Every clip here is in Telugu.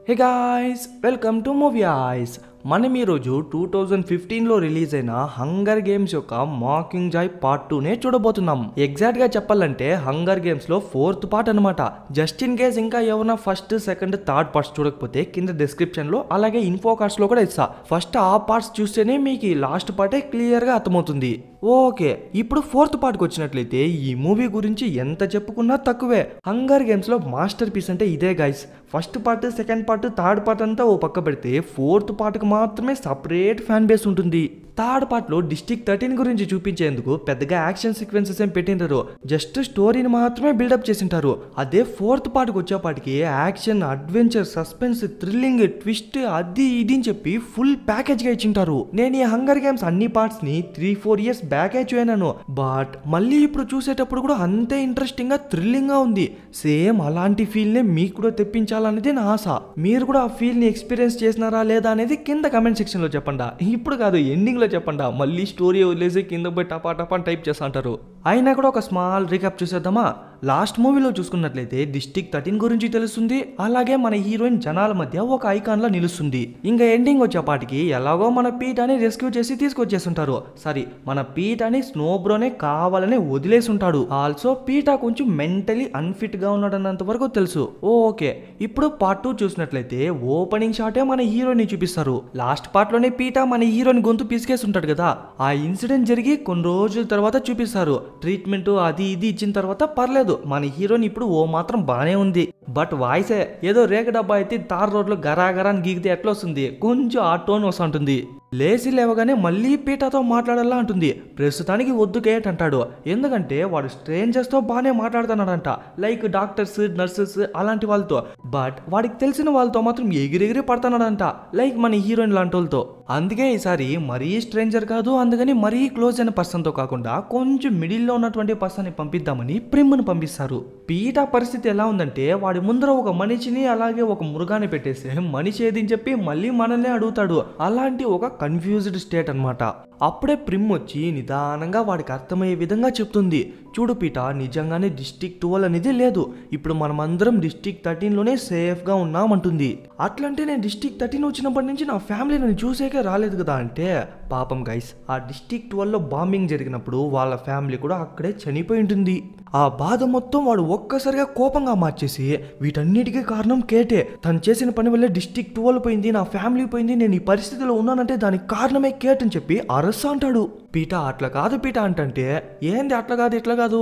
Hey guys, welcome to movie ice. మనం ఈరోజు 2015లో రిలీజ్ అయిన హంగర్ గేమ్స్ యొక్క మాకింగ్ జాయ్ పార్ట్ 2నే చూడబోతున్నాం. ఎగ్జాక్ట్ గా చెప్పాలంటే హంగర్ గేమ్స్ లో 4th పార్ట్ అనమాట. జస్ట్ ఇన్ కేస్ ఇంకా ఎవరైనా ఫస్ట్, సెకండ్, థర్డ్ పార్ట్స్ చూడకపోతే కింద డిస్క్రిప్షన్ లో అలాగే ఇన్ఫో కార్డ్స్ లో కూడా ఇస్తా. ఫస్ట్ ఆ పార్ట్స్ చూస్తేనే మీకు లాస్ట్ పార్టే క్లియర్ గా అర్థమవుతుంది. ఓకే, ఇప్పుడు 4th పార్ట్కి వచ్చినట్లయితే ఈ మూవీ గురించి ఎంత చెప్పుకున్నా తక్కువే. హంగర్ గేమ్స్ లో మాస్టర్ పీస్ అంటే ఇదే guys. First part, second part, third part అంతా ఓ పక్క పెడితే 4th పార్ట్కి మాత్రమే సపరేట్ ఫ్యాన్ బేస్ ఉంటుంది. థర్డ్ పార్ట్లో డిస్ట్రిక్ట్ 13 గురించి చూపించేందుకు పెద్దగా యాక్షన్ సీక్వెన్సెస్ ఏం పెట్టింటారు, జస్ట్ స్టోరీని మాత్రమే బిల్డప్ చేసింటారు. అదే 4th పార్ట్కి వచ్చేపాటికి action, adventure, suspense, thrilling, twist అది ఇది అని చెప్పి ఫుల్ ప్యాకేజ్ గా ఇచ్చింటారు. నేను ఈ హంగర్ గేమ్స్ అన్ని పార్ట్స్ ని 3-4 ఇయర్స్ బ్యాక్ చూయనాను, బట్ మళ్ళీ ఇప్పుడు చూసేటప్పుడు కూడా అంతే ఇంట్రెస్టింగ్ గా, థ్రిల్లింగ్ గా ఉంది. సేమ్ అలాంటి ఫీల్ నే మీకు కూడా తెప్పించాలనేది నా ఆశ. మీరు కూడా ఆ ఫీల్ ని ఎక్స్పీరియన్స్ చేసినారా లేదా అనేది కింద కమెంట్ సెక్షన్ లో చెప్పండి. ఇప్పుడు కాదు, ఎండింగ్ లో చెప్పండి. మళ్ళీ స్టోరీ వదిలేసి కింద పోయి టపా టపా టైప్ చేస్తా అంటారు. అయినా కూడా ఒక స్మాల్ రీక్యాప్ చూసేద్దామా. లాస్ట్ మూవీలో చూసుకున్నట్లయితే డిస్ట్రిక్ట్ 13 గురించి తెలుస్తుంది, అలాగే మన హీరోయిన్ జనాల మధ్య ఒక ఐకాన్ లా నిలుస్తుంది. ఇంకా ఎండింగ్ వచ్చేపాటికి ఎలాగో మన పీటాని రెస్క్యూ చేసి తీసుకొచ్చేస్తుంటారు. సారీ, మన పీటాని స్నోబ్రోనే కావాలని వదిలేసి ఉంటాడు. ఆల్సో పీటా కొంచెం మెంటలీ అన్ఫిట్ గా ఉన్నాడు అన్నంత వరకు తెలుసు. ఓకే, ఇప్పుడు పార్ట్ 2 చూసినట్లయితే ఓపెనింగ్ షాటే మన హీరోని చూపిస్తారు. లాస్ట్ పార్ట్ లోనే పీటా మన హీరోని గొంతు పిసికేసి ఉంటాడు కదా, ఆ ఇన్సిడెంట్ జరిగి కొన్ని రోజుల తర్వాత చూపిస్తారు. ట్రీట్మెంట్ అది ఇది ఇచ్చిన తర్వాత పర్లేదు, మన హీరోని ఇప్పుడు ఓ మాత్రం బానే ఉంది. బట్ వాయిసే ఏదో రేగ డబ్బా అయితే తార్ రోడ్లో గరాగరాన్ని గీగితే ఎట్లా వస్తుంది, కొంచెం ఆ టోన్ వస్తుంటుంది. లేచి లేవగానే మళ్ళీ పీటాతో మాట్లాడాలా అంటుంది. ప్రస్తుతానికి వద్దు కేట్ అంటాడు, ఎందుకంటే వాడు స్ట్రేంజర్స్ తో బాగానే మాట్లాడుతున్నాడంట, లైక్ డాక్టర్స్, నర్సెస్ అలాంటి వాళ్ళతో. బట్ వాడికి తెలిసిన వాళ్ళతో మాత్రం ఎగిరెగిరి పడుతున్నాడంట, లైక్ మన హీరోయిన్ లాంటి వాళ్ళతో. అందుకే ఈసారి మరీ స్ట్రేంజర్ కాదు, అందుకని మరీ క్లోజ్ అయిన పర్సన్తో కాకుండా కొంచెం మిడిల్లో ఉన్నటువంటి పర్సన్ని పంపిద్దామని ప్రిమ్ను పంపిస్తారు. పీటా పరిస్థితి ఎలా ఉందంటే వాడి ముందర ఒక మనిషిని అలాగే ఒక మృగాన్ని పెట్టేసి మనిషి ఏదని చెప్పి మళ్ళీ మనల్ని అడుగుతాడు. అలాంటి ఒక కన్ఫ్యూజ్డ్ స్టేట్ అనమాట. అప్పుడే ప్రిమ్ వచ్చి నిదానంగా వాడికి అర్థమయ్యే విధంగా చెప్తుంది, చూడు పీటా, నిజంగానే డిస్ట్రిక్ట్ 12 అనేది లేదు, ఇప్పుడు మనం అందరం డిస్ట్రిక్ట్ 13లోనే సేఫ్ గా ఉన్నామంటుంది. అట్లంటే నేను డిస్ట్రిక్ట్ 13 వచ్చినప్పటి నుంచి నా ఫ్యామిలీ నన్ను చూసేకే రాలేదు కదా అంటే, పాపం గైస్, ఆ డిస్ట్రిక్ట్ 12లో బాంబింగ్ జరిగినప్పుడు వాళ్ళ ఫ్యామిలీ కూడా అక్కడే చనిపోయి ఉంటుంది. ఆ బాధ మొత్తం వాడు ఒక్కసారిగా కోపంగా మార్చేసి, వీటన్నిటికీ కారణం కేటే, తను చేసిన పని వల్లే డిస్ట్రిక్ట్ 12 పోయింది, నా ఫ్యామిలీ పోయింది, నేను ఈ పరిస్థితిలో ఉన్నానంటే దానికి కారణమే కేట్ అని చెప్పి అరస్సా అంటాడు. పీటా అట్లా కాదు పీటా అంటే, ఏంది అట్లా కాదు ఇట్లా కాదు,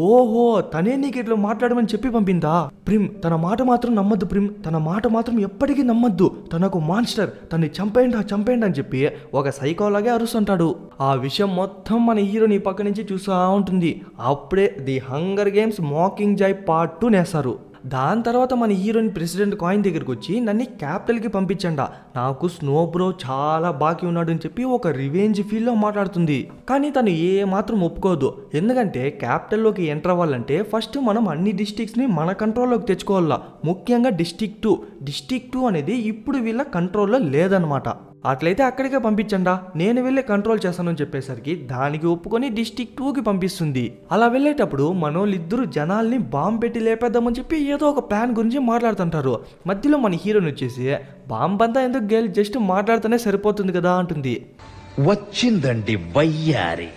ఓహో తనే నీకు ఇట్లా మాట్లాడమని చెప్పి పంపిందా. ప్రిమ్, తన మాట మాత్రం నమ్మద్దు ప్రిమ్, తన మాట మాత్రం ఎప్పటికీ నమ్మద్దు, తనకు మాన్స్టర్, తన్ని చంపేయండి అని చెప్పి ఒక సైకోలాగే అరుస్తుంటాడు. ఆ విషయం మొత్తం మన హీరోని పక్క నుంచి చూస్తూ ఉంటుంది. అప్పుడే the hunger games mocking Joy part 2 నేస్తారు. దాని తర్వాత మన హీరోయిన్ ప్రెసిడెంట్ కాయిన్ దగ్గరికి వచ్చి నన్ను క్యాపిటల్కి పంపించండా, నాకు స్నోబ్రో చాలా బాకీ ఉన్నాడు అని చెప్పి ఒక రివెంజ్ ఫీల్లో మాట్లాడుతుంది. కానీ తను ఏ మాత్రం ఒప్పుకోదు, ఎందుకంటే క్యాపిటల్లోకి ఎంటర్ అవ్వాలంటే ఫస్ట్ మనం అన్ని డిస్ట్రిక్ట్స్ని మన కంట్రోల్లోకి తెచ్చుకోవాలా, ముఖ్యంగా డిస్ట్రిక్ట్ 2 అనేది ఇప్పుడు వీళ్ళ కంట్రోల్లో లేదనమాట. అట్లయితే అక్కడికే పంపించండా, నేను వెళ్ళి కంట్రోల్ చేస్తానని చెప్పేసరికి దానికి ఒప్పుకొని డిస్ట్రిక్ట్ 2కి పంపిస్తుంది. అలా వెళ్ళేటప్పుడు మనోళ్ళిద్దరు జనాల్ని బాంబు పెట్టి లేపేద్దామని చెప్పి ఏదో ఒక ప్లాన్ గురించి మాట్లాడుతుంటారు. మధ్యలో మన హీరోని వచ్చేసి, బాంబు అంతా ఎందుకు గేల్, జస్ట్ మాట్లాడితేనే సరిపోతుంది కదా అంటుంది. వచ్చిందండి వయ్యారి.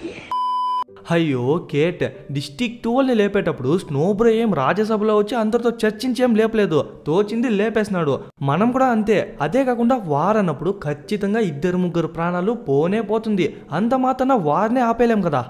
అయ్యో కేట్, డిస్ట్రిక్ట్ 12ని లేపేటప్పుడు స్నోబ్రో ఏం రాజ్యసభలో వచ్చి అందరితో చర్చించేం లేపలేదు, తోచింది లేపేసినాడు. మనం కూడా అంతే. అదే కాకుండా వార్ అన్నప్పుడు ఖచ్చితంగా 2-3 ప్రాణాలు పోనే పోతుంది, అంత మాత్రాన వార్నే ఆపేలేం కదా.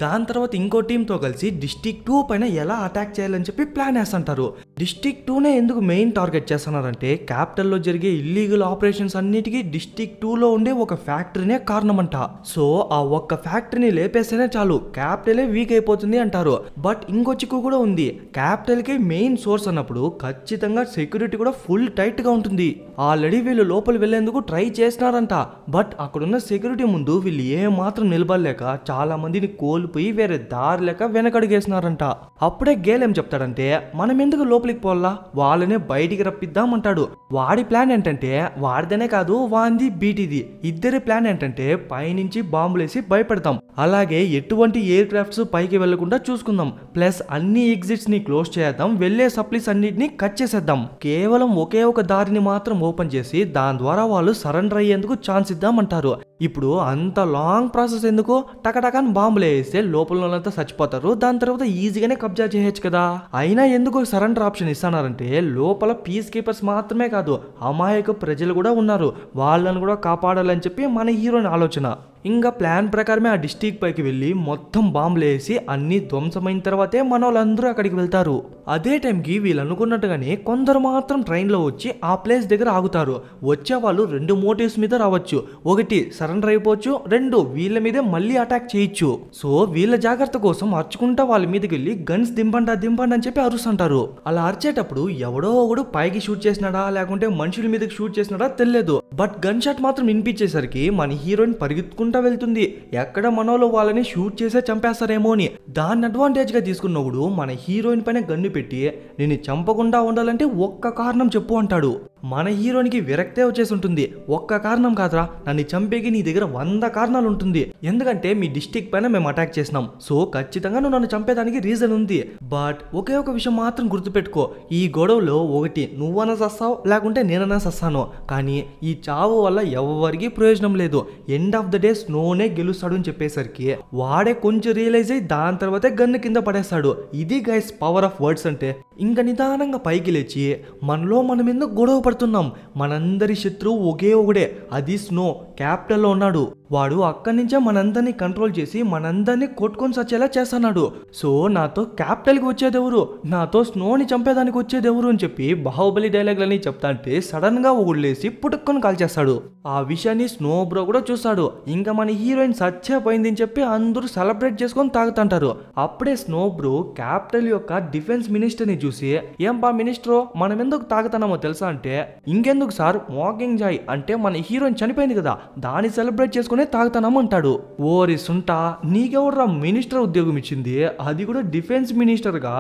దాని తర్వాత ఇంకో టీంతో కలిసి డిస్ట్రిక్ట్ 2 పైన ఎలా అటాక్ చేయాలని చెప్పి ప్లాన్ వేస్తుంటారు. డిస్ట్రిక్ట్ 2నే ఎందుకు మెయిన్ టార్గెట్ చేస్తున్నారంటే, క్యాపిటల్లో జరిగే ఇల్లీగల్ ఆపరేషన్స్ అన్నిటికీ డిస్ట్రిక్ట్ 2లో ఉండే ఒక ఫ్యాక్టరీనే కారణమంట. సో ఆ ఒక్క ఫ్యాక్టరీని లేపేస్తేనే చాలు, క్యాపిటలే వీక్ అయిపోతుంది అంటారు. బట్ ఇంకో చిక్కు కూడా ఉంది, క్యాపిటల్కి మెయిన్ సోర్స్ అన్నప్పుడు ఖచ్చితంగా సెక్యూరిటీ కూడా ఫుల్ టైట్ గా ఉంటుంది. ఆల్రెడీ వీళ్ళు లోపల వెళ్లేందుకు ట్రై చేసినారంట, బట్ అక్కడున్న సెక్యూరిటీ ముందు వీళ్ళు ఏ మాత్రం నిలబడలేదు. తట్టుకోలేక చాలా మందిని కోల్పోయి వేరే దారి లేక వెనకడుగేసినారంట. అప్పుడే గేల్ ఏం చెప్తాడంటే మనం ఎందుకు లోపలికి పోల్లా, వాళ్ళనే బయటికి రప్పిద్దామంటాడు. వాడి ప్లాన్ ఏంటంటే వాడిదనే కాదు వాంది బీటీది ఇద్దరి ప్లాన్ ఏంటంటే పైనుంచి బాంబులేసి భయపెడతాం, అలాగే ఎటువంటి ఎయిర్ క్రాఫ్ట్స్ పైకి వెళ్లకుండా చూసుకుందాం, ప్లస్ అన్ని ఎగ్జిట్స్ ని క్లోజ్ చేద్దాం, వెళ్లే సప్లైస్ అన్నిటిని కట్ చేసేద్దాం, కేవలం ఒకే ఒక దారిని మాత్రం ఓపెన్ చేసి దాని ద్వారా వాళ్ళు సరెండర్ అయ్యేందుకు ఛాన్స్ ఇద్దామంటారు. ఇప్పుడు అంత లాంగ్ ప్రాసెస్ ఎందుకు, టకటకాన్ బాంబులు వేస్తే లోపల వాళ్ళంతా చచ్చిపోతారు, దాని తర్వాత ఈజీగానే కబ్జా చేయొచ్చు కదా. అయినా ఎందుకు సరెండర్ ఆప్షన్ ఇస్తున్నారంటే లోపల పీస్ కీపర్స్ మాత్రమే కాదు అమాయక ప్రజలు కూడా ఉన్నారు, వాళ్ళని కూడా కాపాడాలని చెప్పి మన హీరోని ఆలోచన. ఇంకా ప్లాన్ ప్రకారమే ఆ డిస్ట్రిక్ట్ పైకి వెళ్ళి మొత్తం బాంబులు వేసి అన్ని ధ్వంసమైన తర్వాతే మన వాళ్ళందరూ అక్కడికి వెళ్తారు. అదే టైంకి వీళ్ళు అనుకున్నట్టుగానే కొందరు మాత్రం ట్రైన్లో వచ్చి ఆ ప్లేస్ దగ్గర ఆగుతారు. వచ్చే వాళ్ళు 2 మోటివ్స్ మీద రావచ్చు, ఒకటి సరెండర్ అయిపోవచ్చు, 2 వీళ్ళ మీదే మళ్ళీ అటాక్ చేయొచ్చు. సో వీళ్ళ జాగ్రత్త కోసం అరుచుకుంటా వాళ్ళ మీదకి వెళ్ళి గన్స్ దింపండి అని చెప్పి అరుస్తుంటారు. అలా అరిచేటప్పుడు ఎవడో ఒకడు పైకి షూట్ చేసినాడా లేకుంటే మనుషుల మీదకి షూట్ చేసినాడా తెలియదు, బట్ గన్ షాట్ మాత్రం వినిపించేసరికి మన హీరోయిన్ పరిగెత్తుకుంటా వెళ్తుంది, ఎక్కడ మనోళ్ళు వాళ్ళని షూట్ చేసే చంపేస్తారేమో అని. దాన్ని అడ్వాంటేజ్ గా తీసుకున్నప్పుడు మన హీరోయిన్ పైన గన్ను పెట్టి నేను చంపకుండా ఉండాలంటే ఒక్క కారణం చెప్పు అంటాడు. మన హీరోయిన్కి విరక్తే వచ్చేసి ఉంటుంది, ఒక్క కారణం కాదురా నన్ను చంపేకి నీ దగ్గర 100 కారణాలు ఉంటుంది, ఎందుకంటే మీ డిస్ట్రిక్ట్ పైన మేము అటాక్ చేసినాం, సో ఖచ్చితంగా నువ్వు నన్ను చంపేదానికి రీజన్ ఉంది, బట్ ఒకే ఒక విషయం మాత్రం గుర్తుపెట్టుకో, ఈ గొడవలో ఒకటి నువ్వన్నా సస్తావు లేకుంటే నేనన్నా సస్తాను, కానీ ఈ చావు వల్ల ఎవరికి ప్రయోజనం లేదు, ఎండ్ ఆఫ్ ద డే స్నోనే గెలుస్తాడు అని చెప్పేసరికి వాడే కొంచెం రియలైజ్ అయ్యి దాని తర్వాతే గన్ను కింద పడేస్తాడు. ఇది గైస్ పవర్ ఆఫ్ వర్డ్స్ అంటే. ఇంకా నిదానంగా పైకి లేచి మనలో మనం ఎందుకు గొడవ పడుతున్నాం, మనందరి శత్రువు ఒకే ఒకడే, అది స్నో, క్యాపిటల్లో ఉన్నాడు, వాడు అక్కడి నుంచే మనందరినీ కంట్రోల్ చేసి మనందరినీ కొట్టుకొని సచ్చేలా చేస్తున్నాడు, సో నాతో క్యాపిటల్కి వచ్చేదెవరు, నాతో స్నోని చంపేదానికి వచ్చేదెవరు అని చెప్పి బాహుబలి డైలాగ్లని చెప్తా అంటే సడన్ గా ఊళ్ళేసి పుట్టుకొని కాల్ చేస్తాడు. ఆ విషయాన్ని స్నో బ్రో కూడా చూస్తాడు. ఇంకా మన హీరోయిన్ సచ్చిపోయింది అని చెప్పి అందరూ సెలబ్రేట్ చేసుకొని తాగుతుంటారు. అప్పుడే స్నో బ్రో క్యాపిటల్ యొక్క డిఫెన్స్ మినిస్టర్ ని చూసి ఏం బా మినిస్టర్ మనం ఎందుకు తాగుతున్నామో తెలుసా అంటే, ఇంకెందుకు సార్ మాకింగ్ జాయ్ అంటే మన హీరోయిన్ చనిపోయింది కదా దాన్ని సెలబ్రేట్ చేసుకునే తాగుతానము అంటాడు. ఓరి సుంటా నీకెవడ్రా మినిస్టర్ ఉద్యోగం ఇచ్చింది, అది కూడా డిఫెన్స్ మినిస్టర్ గా,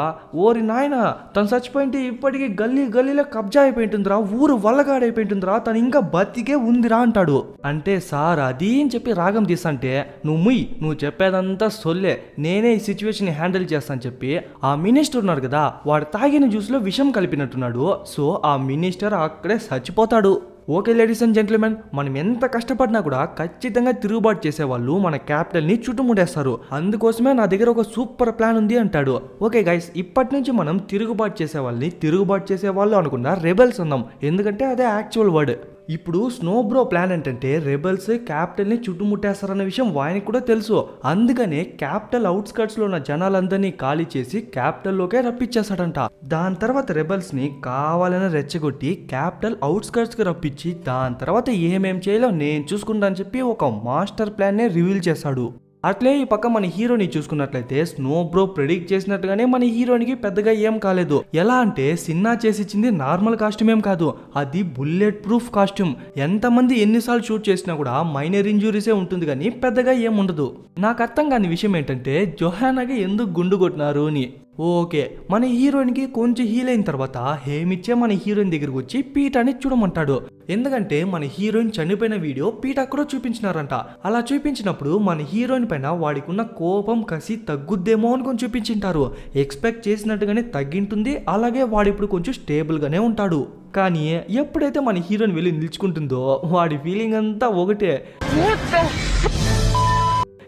ఓరి నాయన తను చచ్చిపోయింటే ఇప్పటికీ గల్లీలో కబ్జా అయిపోయింటుందిరా, ఊరు వల్లగాడైపోయింటుందిరా, తను ఇంకా బతికే ఉందిరా అంటాడు. అంటే సార్ అది అని చెప్పి రాగం తీసంటే నువ్వు చెప్పేదంతా సొల్లే, నేనే ఈ సిచ్యువేషన్ హ్యాండిల్ చేస్తాను చెప్పి ఆ మినిస్టర్ ఉన్నారు కదా వాడు తాగిన జ్యూస్ లో విషం కలిపినట్టున్నాడు, సో ఆ మినిస్టర్ అక్కడే చచ్చిపోతాడు. ఓకే లేడీస్ అండ్ జెంటిల్మెన్, మనం ఎంత కష్టపడినా కూడా ఖచ్చితంగా తిరుగుబాటు చేసేవాళ్ళు మన క్యాపిటల్ ని చుట్టుముడేస్తారు, అందుకోసమే నా దగ్గర ఒక సూపర్ ప్లాన్ ఉంది అంటాడు. ఓకే గైస్, ఇప్పటి నుంచి మనం తిరుగుబాటు చేసేవాళ్ళు అనుకున్నా రెబెల్స్ అందాం, ఎందుకంటే అదే యాక్చువల్ వర్డ్. ఇప్పుడు స్నో బ్రో ప్లాన్ ఏంటంటే రెబెల్స్ క్యాపిటల్ ని చుట్టుముట్టేస్తారన్న విషయం వానికి కూడా తెలుసు, అందుకనే క్యాపిటల్ అవుట్స్కర్ట్స్ లో ఉన్న జనాలందరినీ ఖాళీ చేసి క్యాపిటల్ లోకే రప్పించేస్తాడంట. దాని తర్వాత రెబెల్స్ ని కావాలని రెచ్చగొట్టి క్యాపిటల్ అవుట్స్కర్ట్స్ కి రప్పించి దాని తర్వాత ఏమేం చేయాలో నేను చూసుకుంటా అని చెప్పి ఒక మాస్టర్ ప్లాన్ ని రివీల్ చేశాడు. అట్లే ఈ పక్క మన హీరోని చూసుకున్నట్లయితే స్నో బ్రో ప్రెడిక్ట్ చేసినట్టుగానే మన హీరోనికి పెద్దగా ఏం కాలేదు. ఎలా అంటే సిన్నా చేసిచ్చింది నార్మల్ కాస్ట్యూమ్ ఏం కాదు, అది బుల్లెట్ ప్రూఫ్ కాస్ట్యూమ్. ఎంతమంది ఎన్నిసార్లు షూట్ చేసినా కూడా మైనర్ ఇంజురీసే ఉంటుంది కానీ పెద్దగా ఏం ఉండదు. నాకు అర్థం కాని విషయం ఏంటంటే జొహానాకి ఎందుకు గుండు కొట్టినారు అని. ఓకే, మన హీరోయిన్కి కొంచెం హీల్ అయిన తర్వాత హేమిచ్చే మన హీరోయిన్ దగ్గరకు వచ్చి పీటాని చూడమంటాడు, ఎందుకంటే మన హీరోయిన్ చనిపోయిన వీడియో పీట కూడా చూపించినారంట. అలా చూపించినప్పుడు మన హీరోయిన్ పైన వాడికి ఉన్న కోపం కసి తగ్గుద్దేమో అనుకొని చూపించింటారు. ఎక్స్పెక్ట్ చేసినట్టుగానే తగ్గింటుంది, అలాగే వాడు ఇప్పుడు కొంచెం స్టేబుల్ గానే ఉంటాడు. కానీ ఎప్పుడైతే మన హీరోయిన్ వెళ్ళి నిల్చుకుంటుందో వాడి ఫీలింగ్ అంతా ఒకటే,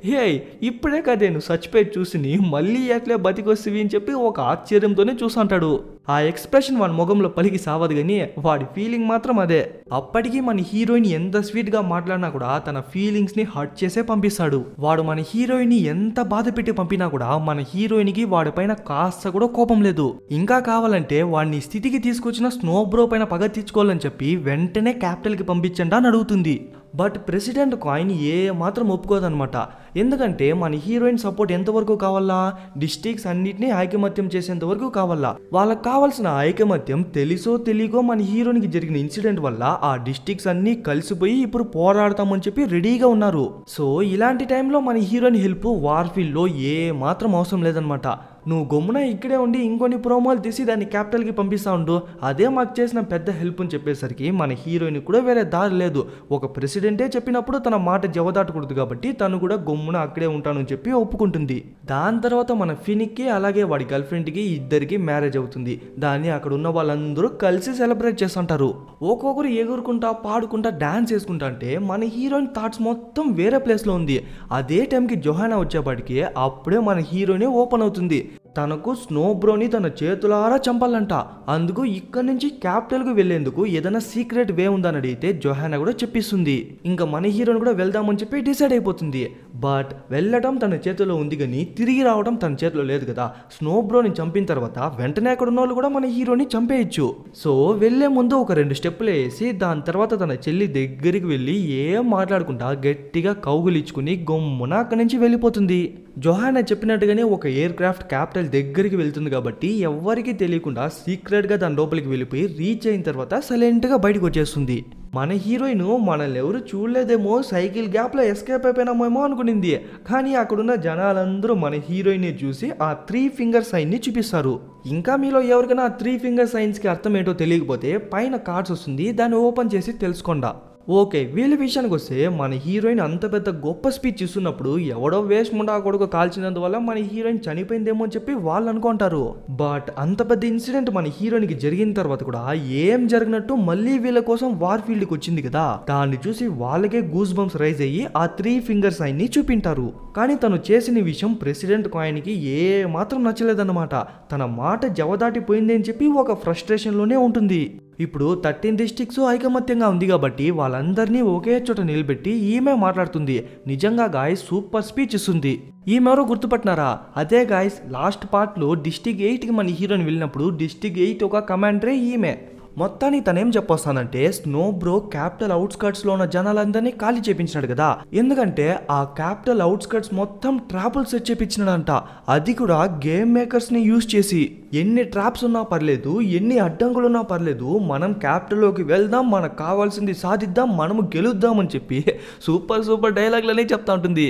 హే ఇప్పుడే కదే నువ్వు చచ్చిపోయి చూసి మళ్ళీ ఎట్లే బతికొస్తావి అని చెప్పి ఒక ఆశ్చర్యంతోనే చూస్తుంటాడు. ఆ ఎక్స్ప్రెషన్ వాడి ముఖంలో పలికి సావదు కానీ వాడి ఫీలింగ్ మాత్రం అదే. అప్పటికీ మన హీరోయిన్ ఎంత స్వీట్ గా మాట్లాడినా కూడా తన ఫీలింగ్స్ ని హర్ట్ చేసే పంపిస్తాడు. వాడు మన హీరోయిన్ ని ఎంత బాధ పెట్టి పంపినా కూడా మన హీరోయిన్ కి వాడి పైన కాస్త కూడా కోపం లేదు. ఇంకా కావాలంటే వాడిని స్థితికి తీసుకొచ్చిన స్నో బ్రో పైన పగ తీర్చుకోవాలని చెప్పి వెంటనే క్యాపిటల్ కి పంపించండి అని అడుగుతుంది. బట్ ప్రెసిడెంట్ కాయిన్ మాత్రం ఒప్పుకోదనమాట. ఎందుకంటే మన హీరోయిన్ సపోర్ట్ ఎంతవరకు కావాలా, డిస్ట్రిక్ట్స్ అన్నిటినీ ఐకమత్యం చేసేంత వరకు కావాలా. వాళ్ళకి కావాల్సిన ఐకమత్యం తెలుసో తెలియకో మన హీరోయిన్కి జరిగిన ఇన్సిడెంట్ వల్ల ఆ డిస్ట్రిక్ట్స్ అన్ని కలిసిపోయి ఇప్పుడు పోరాడతామని చెప్పి రెడీగా ఉన్నారు. సో ఇలాంటి టైంలో మన హీరోయిన్ హెల్ప్ వార్ఫీల్డ్ లో మాత్రం అవసరం లేదనమాట. నువ్వు గమ్మున ఇక్కడే ఉండి ఇంకొన్ని ప్రోమోలు తీసి దాన్ని క్యాపిటల్కి పంపిస్తా ఉండు, అదే మాకు చేసిన పెద్ద హెల్ప్ అని చెప్పేసరికి మన హీరోయిన్ కూడా వేరే దారి లేదు. ఒక ప్రెసిడెంటే చెప్పినప్పుడు తన మాట జవదాటకూడదు కాబట్టి తను కూడా గమ్మున అక్కడే ఉంటానని చెప్పి ఒప్పుకుంటుంది. దాని తర్వాత మన ఫినిక్కి అలాగే వాడి గర్ల్ ఫ్రెండ్కి ఇద్దరికి మ్యారేజ్ అవుతుంది. దాన్ని అక్కడ ఉన్న వాళ్ళందరూ కలిసి సెలబ్రేట్ చేస్తుంటారు. ఒక్కొక్కరు ఎగురుకుంటా పాడుకుంటా డాన్స్ చేసుకుంటా అంటే మన హీరోయిన్ థాట్స్ మొత్తం వేరే ప్లేస్లో ఉంది. అదే టైంకి జొహానా వచ్చేపాటికి అప్పుడే మన హీరోయిన్ ఓపెన్ అవుతుంది. తనకు స్నో బ్రోని తన చేతులారా చంపాలంట. అందుకు ఇక్కడి నుంచి క్యాపిటల్కు వెళ్లేందుకు ఏదైనా సీక్రెట్ వే ఉందని అడిగితే జొహానా కూడా చెప్పిస్తుంది. ఇంకా మన హీరోని కూడా వెళ్దామని చెప్పి డిసైడ్ అయిపోతుంది. బట్ వెళ్ళడం తన చేతిలో ఉంది కానీ తిరిగి రావడం తన చేతిలో లేదు కదా. స్నో బ్రోని చంపిన తర్వాత వెంటనే అక్కడ ఉన్న వాళ్ళు కూడా మన హీరోని చంపేయచ్చు. సో వెళ్లే ముందు ఒక 2 స్టెప్పులు వేసి దాని తర్వాత తన చెల్లి దగ్గరికి వెళ్ళి ఏం మాట్లాడుకుంటా గట్టిగా కౌగులిచ్చుకుని గమ్మున అక్కడి నుంచి వెళ్ళిపోతుంది. జొహానా చెప్పినట్టుగానే ఒక ఎయిర్ క్రాఫ్ట్ క్యాపిటల్ దగ్గరికి వెళ్తుంది కాబట్టి ఎవరికి తెలియకుండా సీక్రెట్ గా దాని లోపలికి వెళ్ళిపోయి రీచ్ అయిన తర్వాత సైలెంట్ గా బయటకు వచ్చేస్తుంది. మన హీరోయిన్ మనల్ని ఎవరు చూడలేదేమో, సైకిల్ గ్యాప్ లో ఎస్కేప్ అయిపోయినామేమో అనుకునింది. కానీ అక్కడున్న జనాలందరూ మన హీరోయిన్ చూసి ఆ 3 ఫింగర్ సైన్ ని చూపిస్తారు. ఇంకా మీలో ఎవరికైనా ఆ 3 ఫింగర్ సైన్స్ కి అర్థం ఏంటో తెలియకపోతే పైన కార్డ్స్ వస్తుంది, దాన్ని ఓపెన్ చేసి తెలుసుకోండా. ఓకే, వీళ్ళ విషయానికి వస్తే మన హీరోయిన్ అంత పెద్ద గొప్ప స్పీచ్ ఇస్తున్నప్పుడు ఎవడో వేస్ట్ ముండా కొడుకు కాల్చినందువల్ల మన హీరోయిన్ చనిపోయిందేమో అని చెప్పి వాళ్ళు అనుకుంటారు. బట్ అంత పెద్ద ఇన్సిడెంట్ మన హీరోయిన్కి జరిగిన తర్వాత కూడా ఏం జరిగినట్టు మళ్ళీ వీళ్ళ కోసం వార్ఫీల్డ్కి వచ్చింది కదా. దాన్ని చూసి వాళ్ళకే గూస్ బంప్స్ రైజ్ అయ్యి ఆ 3 ఫింగర్ సైన్ ని చూపింటారు. కానీ తను చేసిన విషయం ప్రెసిడెంట్ కాయిన్కి మాత్రం నచ్చలేదన్నమాట. తన మాట జవదాటిపోయింది అని చెప్పి ఒక ఫ్రస్ట్రేషన్ లోనే ఉంటుంది. ఇప్పుడు 13 డిస్ట్రిక్ట్స్ ఐకమత్యంగా ఉంది కాబట్టి వాళ్ళందరినీ ఒకే చోట నిలబెట్టి ఈమె మాట్లాడుతుంది. నిజంగా గాయస్ సూపర్ స్పీచ్ ఇస్తుంది. ఈమెవరో గుర్తుపట్టినారా? అదే గాయస్ లాస్ట్ పార్ట్లో డిస్ట్రిక్ట్ 8కి మన హీరోయిన్ వెళ్ళినప్పుడు డిస్ట్రిక్ట్ 8 ఒక కమాండరే ఈమె. మొత్తానికి తనేం చెప్పొస్తానంటే స్నో బ్రో క్యాపిటల్ అవుట్స్కర్ట్స్ లో ఉన్న జనాలందరినీ ఖాళీ చేపించినాడు కదా. ఎందుకంటే ఆ క్యాపిటల్ అవుట్స్కర్ట్స్ మొత్తం ట్రాపులు సెట్ చేపించినాడంట. అది కూడా గేమ్ మేకర్స్ ని యూజ్ చేసి. ఎన్ని ట్రాప్స్ ఉన్నా పర్లేదు, ఎన్ని అడ్డంకులున్నా పర్లేదు, మనం క్యాపిటల్లోకి వెళ్దాం, మనకు కావాల్సింది సాధిద్దాం, మనము గెలుద్దాం అని చెప్పి సూపర్ డైలాగ్లనే చెప్తా ఉంటుంది.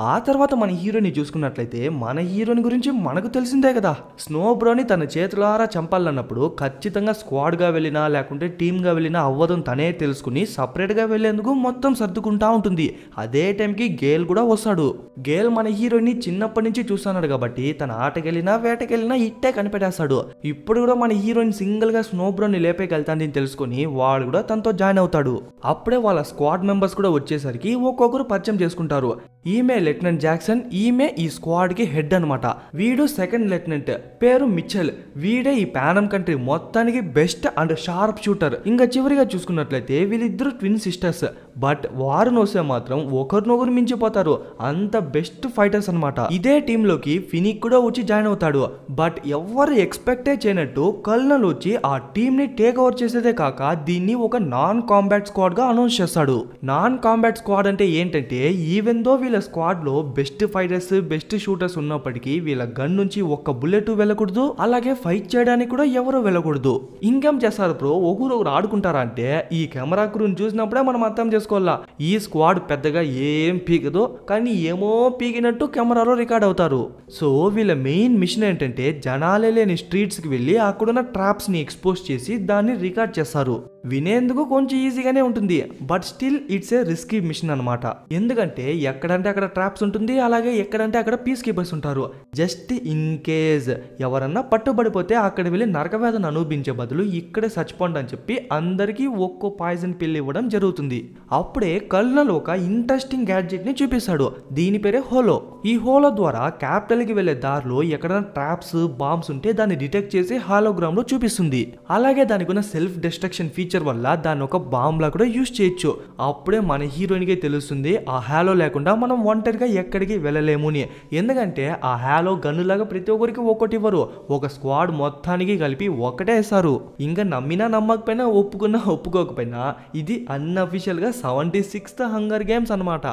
ఆ తర్వాత మన హీరోని చూసుకున్నట్లయితే మన హీరోని గురించి మనకు తెలిసిందే కదా. స్నో బ్రోని తన చేతులారా చంపాలన్నప్పుడు ఖచ్చితంగా స్క్వాడ్ గా వెళ్ళినా లేకుంటే టీమ్ గా వెళ్ళినా అవ్వదని తనే తెలుసుకుని సపరేట్ గా వెళ్లేందుకు మొత్తం సర్దుకుంటా ఉంటుంది. అదే టైంకి గేల్ కూడా వస్తాడు. గేల్ మన హీరోని చిన్నప్పటి నుంచి చూస్తున్నాడు కాబట్టి తన ఆటకెళ్ళినా వేటకెళ్ళినా ఇట్టే కనిపెట్టేస్తాడు. ఇప్పుడు కూడా మన హీరోయిన్ సింగిల్ గా స్నో బ్రోని లేపేకెళ్తానని తెలుసుకుని వాడు కూడా తనతో జాయిన్ అవుతాడు. అప్పుడే వాళ్ళ స్క్వాడ్ మెంబర్స్ కూడా వచ్చేసరికి ఒక్కొక్కరు పరిచయం చేసుకుంటారు. ఈమె లెఫ్టినెంట్ జాక్సన్, ఈమె ఈ స్క్వాడ్ కి హెడ్ అనమాట. వీడు సెకండ్ లెఫ్టినెంట్, పేరు మిచెల్. వీడే ఈ పానమ్ కంట్రీ మొత్తానికి బెస్ట్ అండ్ షార్ప్ షూటర్. ఇంకా చివరిగా చూసుకున్నట్లయితే వీళ్ళిద్దరు ట్విన్ సిస్టర్స్. బట్ వారు నోసే మాత్రం ఒకరినొకరు మించిపోతారు. అంత బెస్ట్ ఫైటర్స్ అనమాట. ఇదే టీమ్ లోకి ఫినిక్ కూడా వచ్చి జాయిన్ అవుతాడు. బట్ ఎవరు ఎక్స్పెక్టే చేయనట్టు కల్నల్ వచ్చి ఆ టీమ్ ని టేక్ ఓవర్ చేసేదే కాక దీన్ని ఒక నాన్ కాంబాట్ స్క్వాడ్ గా అనౌన్స్ చేస్తాడు. నాన్ కాంబాట్ స్క్వాడ్ అంటే ఏంటంటే ఈవెన్ దో వీళ్ళ స్క్వాడ్ లో బెస్ట్ ఫైటర్స్ బెస్ట్ షూటర్స్ ఉన్నప్పటికీ వీళ్ళ గన్ నుంచి ఒక్క బుల్లెట్ వెళ్ళకూడదు, అలాగే ఫైట్ చేయడానికి కూడా ఎవరు వెళ్ళకూడదు. ఇంకేం చేస్తారు బ్రో, ఒకరు ఆడుకుంటారా అంటే ఈ కెమెరా క్రూని చూసినప్పుడే మనం అర్థం చేసుకోవాలా. ఈ స్క్వాడ్ పెద్దగా ఏం పీకదు, కానీ ఏమో పీకినట్టు కెమెరాలో రికార్డ్ అవుతారు. సో వీళ్ళ మెయిన్ మిషన్ ఏంటంటే జనాలే లేని స్ట్రీట్స్ కి వెళ్ళి అక్కడున్న ట్రాప్స్ ని ఎక్స్పోజ్ చేసి దాన్ని రికార్డ్ చేస్తారు. వినేందుకు కొంచెం ఈజీగానే ఉంటుంది, but still it's a risky mission అనమాట. ఎందుకంటే ఎక్కడంటే అక్కడ ట్రాప్స్ ఉంటుంది, అలాగే ఎక్కడంటే అక్కడ పీస్ కీపర్స్ ఉంటారు. జస్ట్ ఇన్ కేస్ ఎవరన్నా పట్టుబడిపోతే అక్కడ వెళ్ళి నరకవేదన అనుభవించే బదులు ఇక్కడే చచ్చిపోండి అని చెప్పి అందరికీ ఒక్కో పాయిజన్ పిల్ ఇవ్వడం జరుగుతుంది. అప్పుడే కల్నల్ ఒక ఇంట్రెస్టింగ్ గ్యాడ్జెట్ ని చూపిస్తాడు. దీని పేరే హోలో. ఈ హోలో ద్వారా క్యాపిటల్ కి వెళ్లే దారిలో ఎక్కడైనా ట్రాప్స్ బాంబ్స్ ఉంటే దాన్ని డిటెక్ట్ చేసి హాలోగ్రామ్ లో చూపిస్తుంది. అలాగే దానికి ఉన్న సెల్ఫ్ డిస్ట్రక్షన్ ఫీచర్ ఫీచర్ వల్ల దాన్ని ఒక బాంబ్ లా కూడా యూజ్ చేయొచ్చు. అప్పుడే మన హీరోయిన్ కి తెలుస్తుంది ఆ హాలో లేకుండా మనం ఒంటరిగా ఎక్కడికి వెళ్ళలేము అని. ఎందుకంటే ఆ హాలో గన్నులాగా ప్రతి ఒక్కరికి ఒక్కటి ఇవ్వరు, ఒక స్క్వాడ్ మొత్తానికి కలిపి ఒక్కటే ఇస్తారు. ఇంకా నమ్మినా నమ్మకపోయినా ఒప్పుకున్నా ఒప్పుకోకపోయినా ఇది అన్అఫీషియల్ గా 76th హంగర్ గేమ్స్ అన్నమాట.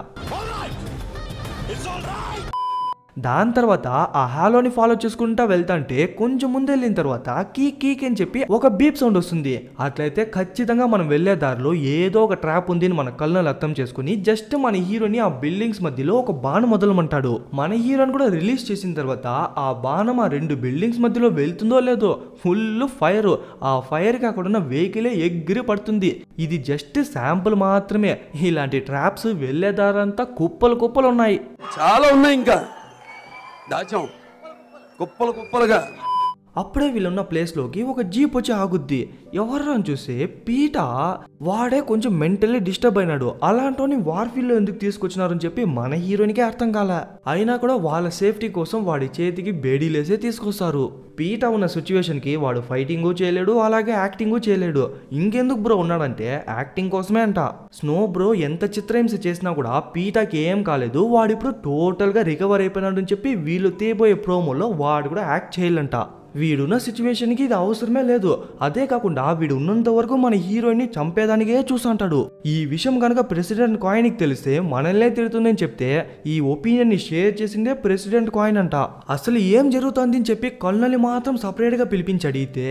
దాని తర్వాత ఆ హాలోని ఫాలో చేసుకుంటా వెళ్తాంటే కొంచెం ముందు వెళ్ళిన తర్వాత కీక్ అని చెప్పి ఒక బీప్ సౌండ్ వస్తుంది. అట్లయితే ఖచ్చితంగా మనం వెళ్లే దారిలో ఏదో ఒక ట్రాప్ ఉంది అని మన కళ్ళను అర్థం చేసుకుని జస్ట్ మన హీరోని ఆ బిల్డింగ్స్ మధ్యలో ఒక బాణం మొదలమంటాడు. మన హీరోని కూడా రిలీజ్ చేసిన తర్వాత ఆ బాణం ఆ 2 బిల్డింగ్స్ మధ్యలో వెళ్తుందో లేదో ఫుల్ ఫైర్, ఆ ఫైర్ కి అక్కడ ఉన్న వెహికలే ఎగిరి పడుతుంది. ఇది జస్ట్ శాంపుల్ మాత్రమే. ఇలాంటి ట్రాప్స్ వెళ్లే దారంతా కుప్పలు ఉన్నాయి, చాలా ఉన్నాయి, ఇంకా దాచాం కుప్పలుగా. అప్పుడే వీళ్ళున్న ప్లేస్లోకి ఒక జీప్ వచ్చి ఆగుద్ది. ఎవర్రా అని చూస్తే పీట. వాడే కొంచెం మెంటల్లీ డిస్టర్బ్ అయినాడు. అలాంటి వార్ఫీల్డ్లో ఎందుకు తీసుకొచ్చినారని చెప్పి మన హీరోయిన్కే అర్థం కాల. అయినా కూడా వాళ్ళ సేఫ్టీ కోసం వాడి చేతికి బేడీలేసే తీసుకొస్తారు. పీట ఉన్న సిచ్యువేషన్కి వాడు ఫైటింగు చేయలేడు, అలాగే యాక్టింగు చేయలేడు. ఇంకెందుకు బ్రో ఉన్నాడంటే యాక్టింగ్ కోసమే అంట. స్నో బ్రో ఎంత చిత్రహింస చేసినా కూడా పీటాకి ఏం కాలేదు, వాడు ఇప్పుడు టోటల్గా రికవర్ అయిపోయినాడు అని చెప్పి వీళ్ళు తీయబోయే ప్రోమోలో వాడు కూడా యాక్ట్ చేయాలంట. వీడున్న సిచ్యువేషన్కి ఇది అవసరమే లేదు. అదే కాకుండా వీడు ఉన్నంత వరకు మన హీరోయిన్ని చంపేదానికే చూస్తుంటాడు. ఈ విషయం కనుక ప్రెసిడెంట్ కాయిన్కి తెలిస్తే మనల్నే తిడుతుందని చెప్తే ఈ ఒపీనియన్ని షేర్ చేసిందే ప్రెసిడెంట్ కాయిన్ అంట. అసలు ఏం జరుగుతుంది అని చెప్పి కల్నల్ని మాత్రం సపరేట్గా పిలిపించి అడిగితే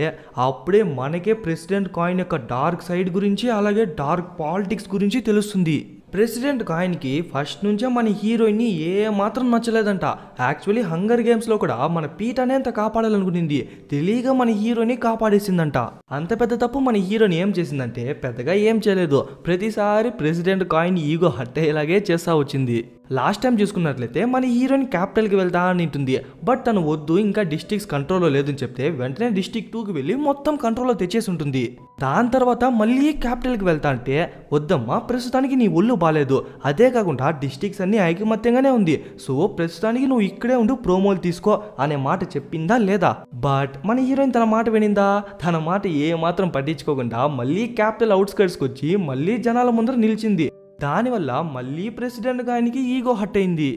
అప్పుడే మనకే ప్రెసిడెంట్ కాయిన్ యొక్క డార్క్ సైడ్ గురించి అలాగే డార్క్ పాలిటిక్స్ గురించి తెలుస్తుంది. ప్రెసిడెంట్ కాయిన్కి ఫస్ట్ నుంచే మన హీరోయిన్ని ఏ మాత్రం నచ్చలేదంట. యాక్చువల్లీ హంగర్ గేమ్స్లో కూడా మన పీటనే అంత కాపాడాలనుకునింది, తెలియగా మన హీరోని కాపాడేసిందంట. అంత పెద్ద తప్పు మన హీరోని ఏం చేసిందంటే పెద్దగా ఏం చేయలేదు, ప్రతిసారి ప్రెసిడెంట్ కాయిన్ ఈగో హట్ అయ్యేలాగే చేస్తా వచ్చింది. లాస్ట్ టైం చూసుకున్నట్లయితే మన హీరోయిన్ క్యాపిటల్కి వెళ్తా అని ఉంటుంది. బట్ తను వద్దు, ఇంకా డిస్ట్రిక్ట్స్ కంట్రోల్లో లేదని చెప్తే వెంటనే డిస్ట్రిక్ట్ 2కి వెళ్ళి మొత్తం కంట్రోల్లో తెచ్చేసి ఉంటుంది. దాని తర్వాత మళ్ళీ క్యాపిటల్కి వెళ్తా అంటే వద్దమ్మా, ప్రస్తుతానికి నీ ఒళ్ళు బాలేదు, అదే కాకుండా డిస్ట్రిక్ట్స్ అన్ని ఐకమత్యంగానే ఉంది, సో ప్రస్తుతానికి నువ్వు ఇక్కడే ఉండి ప్రోమోలు తీసుకో అనే మాట చెప్పిందా లేదా? బట్ మన హీరోయిన్ తన మాట వినిందా? తన మాట ఏ మాత్రం పట్టించుకోకుండా మళ్ళీ క్యాపిటల్ అవుట్స్కర్ట్స్కి వచ్చి మళ్ళీ జనాల ముందర నిలిచింది. దానివల్ల మళ్ళీ ప్రెసిడెంట్ గానికి ఈగో హట్ అయింది.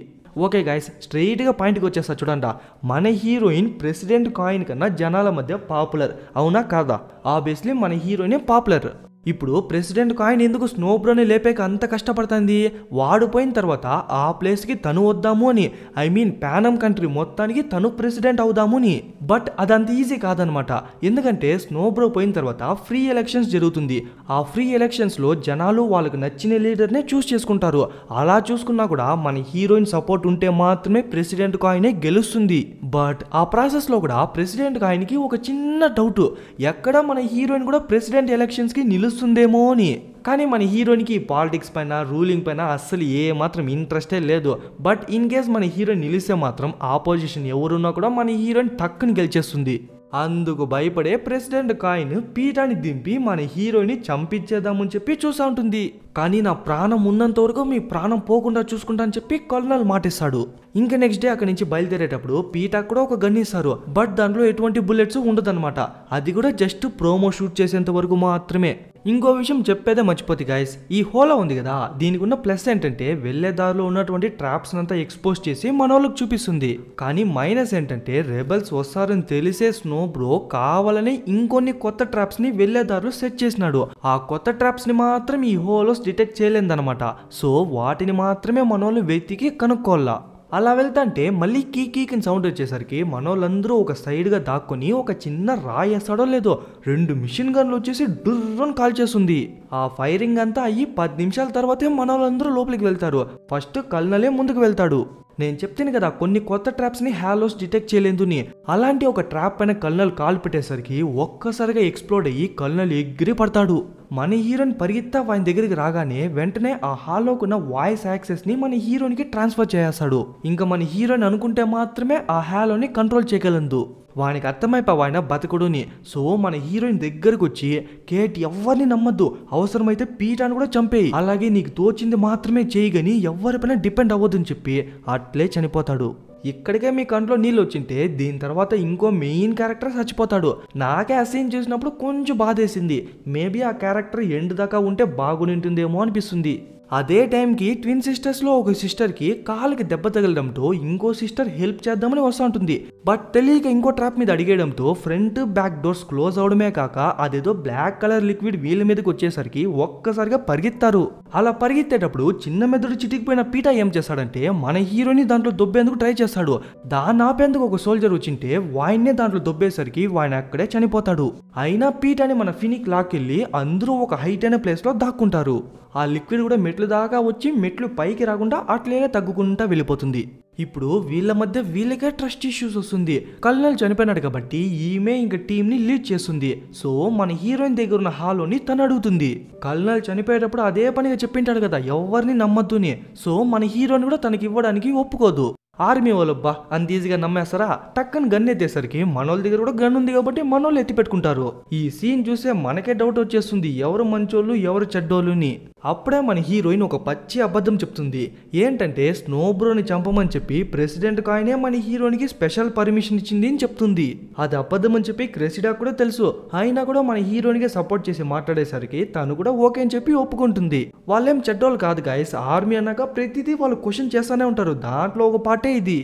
ఓకే గైస్, స్ట్రైట్గా పాయింట్కి వచ్చేస్తా చూడండి. మన హీరోయిన్ ప్రెసిడెంట్ కాయిన్ కన్నా జనాల మధ్య పాపులర్, అవునా కాదా? ఆబ్వియస్లీ మన హీరోయినే పాపులర్. ఇప్పుడు ప్రెసిడెంట్ కాయిన్ ఎందుకు స్నో బ్రోని లేపాక అంత కష్టపడుతుంది? వాడు పోయిన తర్వాత ఆ ప్లేస్కి తను వద్దాము అని, ఐ మీన్ ప్యానమ్ కంట్రీ మొత్తానికి తను ప్రెసిడెంట్ అవుదాము అని. బట్ అదంత ఈజీ కాదనమాట. ఎందుకంటే స్నో బ్రో పోయిన తర్వాత ఫ్రీ ఎలక్షన్స్ జరుగుతుంది. ఆ ఫ్రీ ఎలక్షన్స్లో జనాలు వాళ్ళకు నచ్చిన లీడర్నే చూస్ చేసుకుంటారు. అలా చూసుకున్నా కూడా మన హీరోయిన్ సపోర్ట్ ఉంటే మాత్రమే ప్రెసిడెంట్ కాయినే గెలుస్తుంది. బట్ ఆ ప్రాసెస్లో కూడా ప్రెసిడెంట్ కాయిన్కి ఒక చిన్న డౌట్, ఎక్కడ మన హీరోయిన్ కూడా ప్రెసిడెంట్ ఎలక్షన్స్కి నిలుస్తుందేమో అని. కానీ మన హీరోయిన్కి పాలిటిక్స్ పైన రూలింగ్ పైన అస్సలు ఏ మాత్రం ఇంట్రెస్టే లేదు. బట్ ఇన్ కేస్ మన హీరోయిన్ నిలిస్తే మాత్రం ఆపోజిషన్ ఎవరున్నా కూడా మన హీరోయిన్ టక్కుని గెలిచేస్తుంది. అందుకు భయపడే ప్రెసిడెంట్ కాయిన్ పీటాని దింపి మన హీరోని చంపించేద్దామని చెప్పి చూసా ఉంటుంది. కానీ నా ప్రాణం ఉన్నంత వరకు మీ ప్రాణం పోకుండా చూసుకుంటా అని చెప్పి కల్నల్ మాటిస్తాడు. ఇంకా నెక్స్ట్ డే అక్కడి నుంచి బయలుదేరేటప్పుడు పీటా కూడా ఒక గన్ ఇస్తారు. బట్ దాంట్లో ఎటువంటి బుల్లెట్స్ ఉండదన్నమాట. అది కూడా జస్ట్ ప్రోమో షూట్ చేసేంత వరకు మాత్రమే. ఇంకో విషయం చెప్పేదే మర్చిపోతే గైస్, ఈ హోలా ఉంది కదా, దీనికి ఉన్న ప్లస్ ఏంటంటే వెళ్లే దారిలో ఉన్నటువంటి ట్రాప్స్ అంతా ఎక్స్పోజ్ చేసి మన వాళ్ళకి చూపిస్తుంది. కానీ మైనస్ ఏంటంటే రెబల్స్ వస్తారని తెలిసే స్నో బ్రో కావాలని ఇంకొన్ని కొత్త ట్రాప్స్ ని వెళ్లే దారిలో సెట్ చేసినాడు. ఆ కొత్త ట్రాప్స్ ని మాత్రం ఈ హోలో డిటెక్ట్ చేయలేదన్నమాట. సో వాటిని మాత్రమే మనోళ్ళు వెతికి కనుక్కోవాలా. అలా వెళ్తాంటే మళ్ళీ కీకి సౌండ్ వచ్చేసరికి మనోళ్ళందరూ ఒక సైడ్గా దాక్కొని ఒక చిన్న రాయి వేస్తాడో లేదో 2 మిషన్ గన్లు వచ్చేసి డుర్రని కాల్ చేస్తుంది. ఆ ఫైరింగ్ అంతా అయ్యి 10 నిమిషాల తర్వాతే మనోళ్ళందరూ లోపలికి వెళ్తారు. ఫస్ట్ కల్నలే ముందుకు వెళ్తాడు. నేను చెప్తాను కదా కొన్ని కొత్త ట్రాప్స్ని హాలోస్ డిటెక్ట్ చేయలేదుని. అలాంటి ఒక ట్రాప్ పైన కల్నల్ కాల్ పెట్టేసరికి ఒక్కసారిగా ఎక్స్ప్లోడ్ అయ్యి కల్నల్ ఎగిరి పడతాడు. మన హీరోయిన్ పరిగెత్తా ఆయన దగ్గరికి రాగానే వెంటనే ఆ హాలోకున్న వాయిస్ యాక్సెస్ ని మన హీరోయిన్కి ట్రాన్స్ఫర్ చేస్తాడు. ఇంకా మన హీరోయిన్ అనుకుంటే మాత్రమే ఆ హాలోని కంట్రోల్ చేయగలదు. వానికి అర్థమైపోయిన బతకుడుని. సో మన హీరోయిన్ దగ్గరకు వచ్చి కేట్ ఎవరిని నమ్మద్దు, అవసరమైతే పీటాను కూడా చంపేయి, అలాగే నీకు తోచింది మాత్రమే చేయగని ఎవరిపైన డిపెండ్ అవ్వద్దని చెప్పి అట్లే చనిపోతాడు. ఇక్కడికే మీ కంట్లో నీళ్ళు వచ్చింటే దీని తర్వాత ఇంకో మెయిన్ క్యారెక్టర్ చచ్చిపోతాడు. నాకే ఆ సీన్ చూసినప్పుడు కొంచెం బాధేసింది. మేబీ ఆ క్యారెక్టర్ ఎండ్ దాకా ఉంటే బాగుంటుందేమో అనిపిస్తుంది. అదే టైంకి ట్విన్ సిస్టర్స్లో ఒక సిస్టర్కి కాలుకి దెబ్బ తగలడంతో ఇంకో సిస్టర్ హెల్ప్ చేద్దామని వస్తూ ఉంటుంది. బట్ తెలియక ఇంకో ట్రాప్ మీద అడిగేయడంతో ఫ్రంట్ బ్యాక్ డోర్స్ క్లోజ్ అవడమే కాక అదేదో బ్లాక్ కలర్ లిక్విడ్ వీళ్ళ మీదకి వచ్చేసరికి ఒక్కసారిగా పరిగెత్తారు. అలా పరిగెత్తేటప్పుడు చిన్న మెదడు చిటికిపోయిన పీటా ఏం చేస్తాడంటే మన హీరోని దాంట్లో దొబ్బేందుకు ట్రై చేస్తాడు. దాన్ని ఆపేందుకు ఒక సోల్జర్ వచ్చింటే వాయిన్నే దాంట్లో దొబ్బేసరికి వాయిన్ అక్కడే చనిపోతాడు. అయినా పీటాని మన ఫినిక్ లాక్కెళ్ళి అందరూ ఒక హైట్ అయిన ప్లేస్లో దాక్కుంటారు. ఆ లిక్విడ్ కూడా మెట్లు దాకా వచ్చి మెట్లు పైకి రాకుండా అట్లే తగ్గుకుంటా వెళ్ళిపోతుంది. ఇప్పుడు వీళ్ళ మధ్య వీళ్ళకే ట్రస్ట్ ఇష్యూస్ వస్తుంది. కల్నల్ చనిపోయినాడు కాబట్టి ఈమె ఇంకా టీం ని లీడ్ చేస్తుంది. సో మన హీరోయిన్ దగ్గర ఉన్న హాలోని తను అడుగుతుంది. కల్నల్ చనిపోయేటప్పుడు అదే పనిగా చెప్పింటాడు కదా ఎవరిని నమ్మద్దుని. సో మన హీరోయిన్ కూడా తనకి ఇవ్వడానికి ఒప్పుకోదు. ఆర్మీ వాళ్ళబ్బా అంత ఈజీగా నమ్మేస్తారా? టక్కని గన్ ఎత్తేసరికి మనోళ్ళ దగ్గర కూడా గన్ ఉంది కాబట్టి మనోళ్ళు ఎత్తి పెట్టుకుంటారు. ఈ సీన్ చూసే మనకే డౌట్ వచ్చేస్తుంది ఎవరు మంచోళ్ళు ఎవరు చెడ్డోళ్ళుని. అప్పుడే మన హీరోయిన్ ఒక పచ్చి అబద్ధం చెప్తుంది. ఏంటంటే స్నోబ్రోని చంపమని చెప్పి ప్రెసిడెంట్ కాయనే మన హీరోయిన్కి స్పెషల్ పర్మిషన్ ఇచ్చింది అని చెప్తుంది. అది అబద్ధం అని చెప్పి క్రెసిడా కూడా తెలుసు. అయినా కూడా మన హీరోయిన్కి సపోర్ట్ చేసి మాట్లాడేసరికి తను కూడా ఓకే అని చెప్పి ఒప్పుకుంటుంది. వాళ్ళేం చెడ్డోళ్ళు కాదు గాయస్. ఆర్మీ అన్నాక ప్రతిదీ వాళ్ళు క్వశ్చన్ చేస్తూనే ఉంటారు. దాంట్లో ఒక పార్టే ఇది.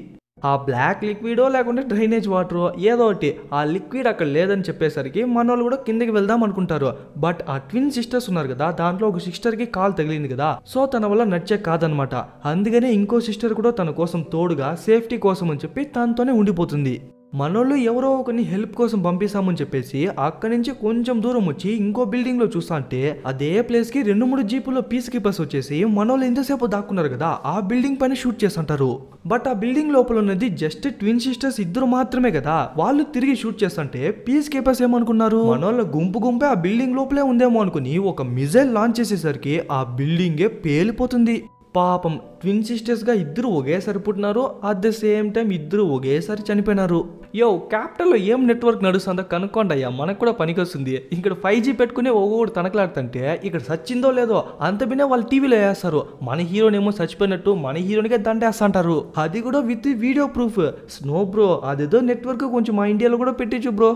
ఆ బ్లాక్ లిక్విడో లేకుంటే డ్రైనేజ్ వాటరో ఏదో ఒకటి ఆ లిక్విడ్ అక్కడ లేదని చెప్పేసరికి మనోళ్ళు కూడా కిందకి వెళ్దాం అనుకుంటారు. బట్ ఆ ట్విన్ సిస్టర్స్ ఉన్నారు కదా దాంట్లో ఒక సిస్టర్కి కాల్ తగిలింది కదా. సో తన వల్ల నచ్చే కాదనమాట. అందుకనే ఇంకో సిస్టర్ కూడా తన కోసం తోడుగా సేఫ్టీ కోసం అని చెప్పి తనతోనే ఉండిపోతుంది. మనోళ్ళు ఎవరో ఒకరిని హెల్ప్ కోసం పంపిస్తామని చెప్పేసి అక్కడి నుంచి కొంచెం దూరం వచ్చి ఇంకో బిల్డింగ్ లో చూస్తా అంటే అదే ప్లేస్ కి 2-3 జీపుల్లో పీస్ కీపర్స్ వచ్చేసి మనోళ్ళు ఎంతసేపు దాక్కున్నారు కదా ఆ బిల్డింగ్ పైన షూట్ చేస్తుంటారు. బట్ ఆ బిల్డింగ్ లోపల ఉన్నది జస్ట్ ట్విన్ సిస్టర్స్ ఇద్దరు మాత్రమే కదా. వాళ్ళు తిరిగి షూట్ చేస్తుంటే పీస్ కీపర్స్ ఏమనుకున్నారు మనోళ్ళ గుంపే ఆ బిల్డింగ్ లోపలే ఉందేమో అనుకుని ఒక మిజైల్ లాంచ్ చేసేసరికి ఆ బిల్డింగే పేలిపోతుంది. పాపం ట్విన్ సిస్టర్స్ గా ఇద్దరు ఒకేసారి పుట్టినారు. అట్ ద సేమ్ టైం ఇద్దరు ఒకేసారి చనిపోయినారు. క్యాపిటల్ లో ఏం నెట్వర్క్ నడుస్తుందో కనుక్కోండి అయ్యా, మనకు కూడా పనికొస్తుంది. ఇక్కడ 5G పెట్టుకుని ఒక్కొక్కటి తనకలాడుతుంటే ఇక్కడ సచ్చిందో లేదో అంత బినే వాళ్ళు టీవీలో వేస్తారు. మన హీరోనేమో చచ్చిపోయినట్టు మన హీరోనికే దండేస్తుంటారు. అది కూడా with video proof. Snow bro అదేదో నెట్వర్క్ కొంచెం మా ఇండియాలో కూడా పెట్టించు బ్రో.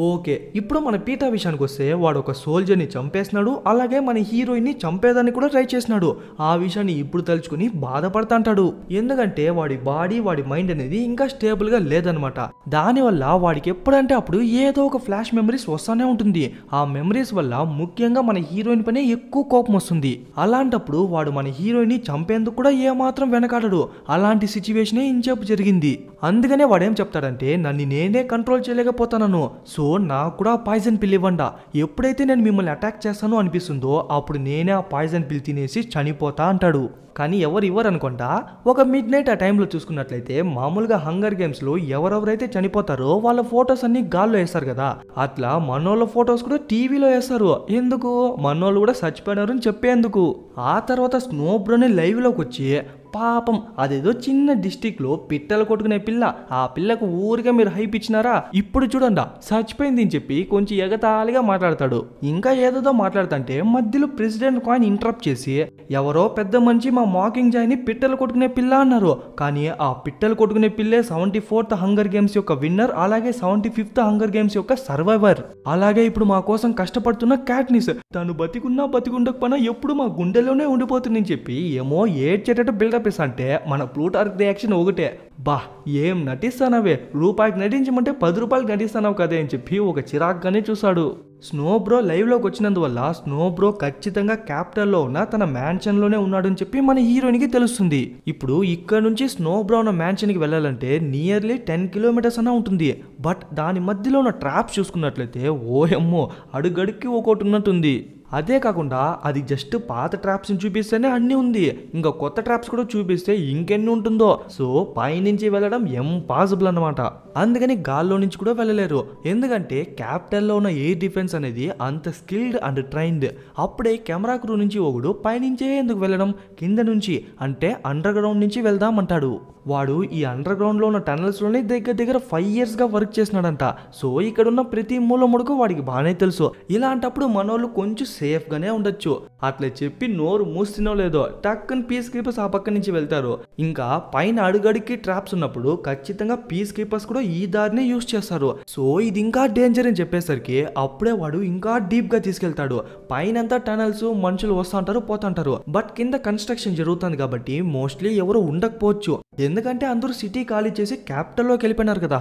ఓకే, ఇప్పుడు మన పీటా విషయానికి వస్తే వాడు ఒక సోల్జర్ని చంపేసినాడు. అలాగే మన హీరోయిన్ని చంపేదాన్ని కూడా ట్రై చేసినాడు. ఆ విషయాన్ని ఇప్పుడు తలుచుకుని బాధపడతాంటాడు. ఎందుకంటే వాడి బాడీ వాడి మైండ్ అనేది ఇంకా స్టేబుల్ గా లేదనమాట. దానివల్ల వాడికి ఎప్పుడంటే అప్పుడు ఏదో ఒక ఫ్లాష్ మెమరీస్ వస్తానే ఉంటుంది. ఆ మెమరీస్ వల్ల ముఖ్యంగా మన హీరోయిన్ పైన ఎక్కువ కోపం వస్తుంది. అలాంటప్పుడు వాడు మన హీరోయిన్ ని చంపేందుకు కూడా ఏమాత్రం వెనకాడడు. అలాంటి సిచ్యువేషనే ఇంచేపు జరిగింది. అందుకనే వాడేం చెప్తాడంటే నన్ను నేనే కంట్రోల్ చేయలేకపోతాను. సో నాకు కూడా పాయిజన్ పిల్ ఇవ్వండా. ఎప్పుడైతే నేను మిమ్మల్ని అటాక్ చేస్తానో అనిపిస్తుందో అప్పుడు నేనే ఆ పాయిజన్ పిల్ తినేసి చనిపోతా అంటాడు. కానీ ఎవరు ఇవ్వరనుకుంటా. ఒక మిడ్ నైట్ ఆ టైంలో చూసుకున్నట్లయితే మామూలుగా హంగర్ గేమ్స్ లో ఎవరెవరైతే చనిపోతారో వాళ్ళ ఫొటోస్ అన్ని గాల్లో వేస్తారు కదా. అట్లా మనోళ్ళ ఫొటోస్ కూడా టీవీలో వేస్తారు. ఎందుకు? మనోళ్ళు కూడా చచ్చిపోయినారు అని చెప్పేందుకు. ఆ తర్వాత స్నో బ్రోని లైవ్ లోకి వచ్చి పాపం అదేదో చిన్న డిస్టిక్ లో పిట్టలు కొట్టుకునే పిల్ల, ఆ పిల్లకు ఊరిగా మీరు హైప్ ఇచ్చినారా, ఇప్పుడు చూడండి చచ్చిపోయింది అని చెప్పి కొంచెం ఎగతాళిగా మాట్లాడతాడు. ఇంకా ఏదేదో మాట్లాడుతుంటే మధ్యలో ప్రెసిడెంట్ కాయిన్ ఇంటరప్ట్ చేసి ఎవరో పెద్ద మనిషి మా మాకింగ్ జాయ్ని పిట్టలు కొట్టుకునే పిల్ల అన్నారు. కానీ ఆ పిట్టలు కొట్టుకునే పిల్లే 74th హంగర్ గేమ్స్ యొక్క విన్నర్, అలాగే 75th హంగర్ గేమ్స్ యొక్క సర్వైవర్. అలాగే ఇప్పుడు మా కోసం కష్టపడుతున్న క్యాట్నిస్, తను బతికున్నా బతికుండకపోయినా ఎప్పుడు మా గుండెలోనే ఉండిపోతుందని చెప్పి ఏమో ఏడ్చేటట్టు బిల్డప్ అంటే మన ప్లూటార్క్ రియాక్షన్ ఒకటే, బా ఏం నటిస్తానవే, రూపాయికి నటించమంటే 10 రూపాయలకి నటిస్తానవు కదే అని చెప్పి ఒక చిరాగ్గానే చూశాడు. స్నో బ్రో లైవ్ లోకి వచ్చినందువల్ల స్నో బ్రో ఖచ్చితంగా క్యాపిటల్లో ఉన్న తన మ్యాన్షన్ లోనే ఉన్నాడు అని చెప్పి మన హీరోయిన్ కి తెలుస్తుంది. ఇప్పుడు ఇక్కడ నుంచి స్నో బ్రో ఉన్న మ్యాన్షన్ కి వెళ్ళాలంటే నియర్లీ 10 కిలోమీటర్స్ అన్న ఉంటుంది. బట్ దాని మధ్యలో ఉన్న ట్రాప్స్ చూసుకున్నట్లయితే ఓఎమ్మో అడుగడుక్కి ఒకటి ఉన్నట్టుంది. అదే కాకుండా అది జస్ట్ పాత ట్రాప్స్ ని చూపిస్తేనే అన్ని ఉంది, ఇంకా కొత్త ట్రాప్స్ కూడా చూపిస్తే ఇంకెన్ని ఉంటుందో. సో పైనుంచి వెళ్ళడం ఇంపాసిబుల్ అన్నమాట. అందుకని గాల్లో నుంచి కూడా వెళ్ళలేరు. ఎందుకంటే క్యాపిటల్లో ఉన్న ఎయిర్ డిఫెన్స్ అనేది అంత స్కిల్డ్ అండ్ ట్రైన్డ్. అప్పుడే కెమెరా క్రూ నుంచి ఒకడు పైనుంచే ఎందుకు వెళ్ళడం, కింద నుంచి అంటే అండర్ గ్రౌండ్ నుంచి వెళ్దాం అంటాడు. వాడు ఈ అండర్ గ్రౌండ్ లో ఉన్న టనల్స్ లోనే దగ్గర 5 years గా వర్క్ చేసినాడంట. సో ఇక్కడ ఉన్న ప్రతి మూల ముడుకు వాడికి బాగానే తెలుసు. ఇలాంటప్పుడు మనోళ్ళు కొంచెం సేఫ్ గానే ఉండొచ్చు. అట్లా చెప్పి నోరు మూసినో లేదో టక్కన్ పీస్ కీపర్స్ ఆ పక్క నుంచి వెళ్తారు. ఇంకా పైన అడుగడికి ట్రాప్స్ ఉన్నప్పుడు ఖచ్చితంగా పీస్ కీపర్స్ కూడా ఈ దారిని యూస్ చేస్తారు. సో ఇది ఇంకా డేంజర్ అని చెప్పేసరికి అప్పుడే వాడు ఇంకా డీప్ గా తీసుకెళ్తాడు. పైనంతా టనల్స్, మనుషులు వస్తుంటారు పోతుంటారు. బట్ కింద కన్స్ట్రక్షన్ జరుగుతుంది కాబట్టి మోస్ట్లీ ఎవరు ఉండకపోవచ్చు. ఎందుకంటే అందరూ సిటీ ఖాళీ చేసి క్యాపిటల్లోకి వెళ్ళిపోయినారు కదా.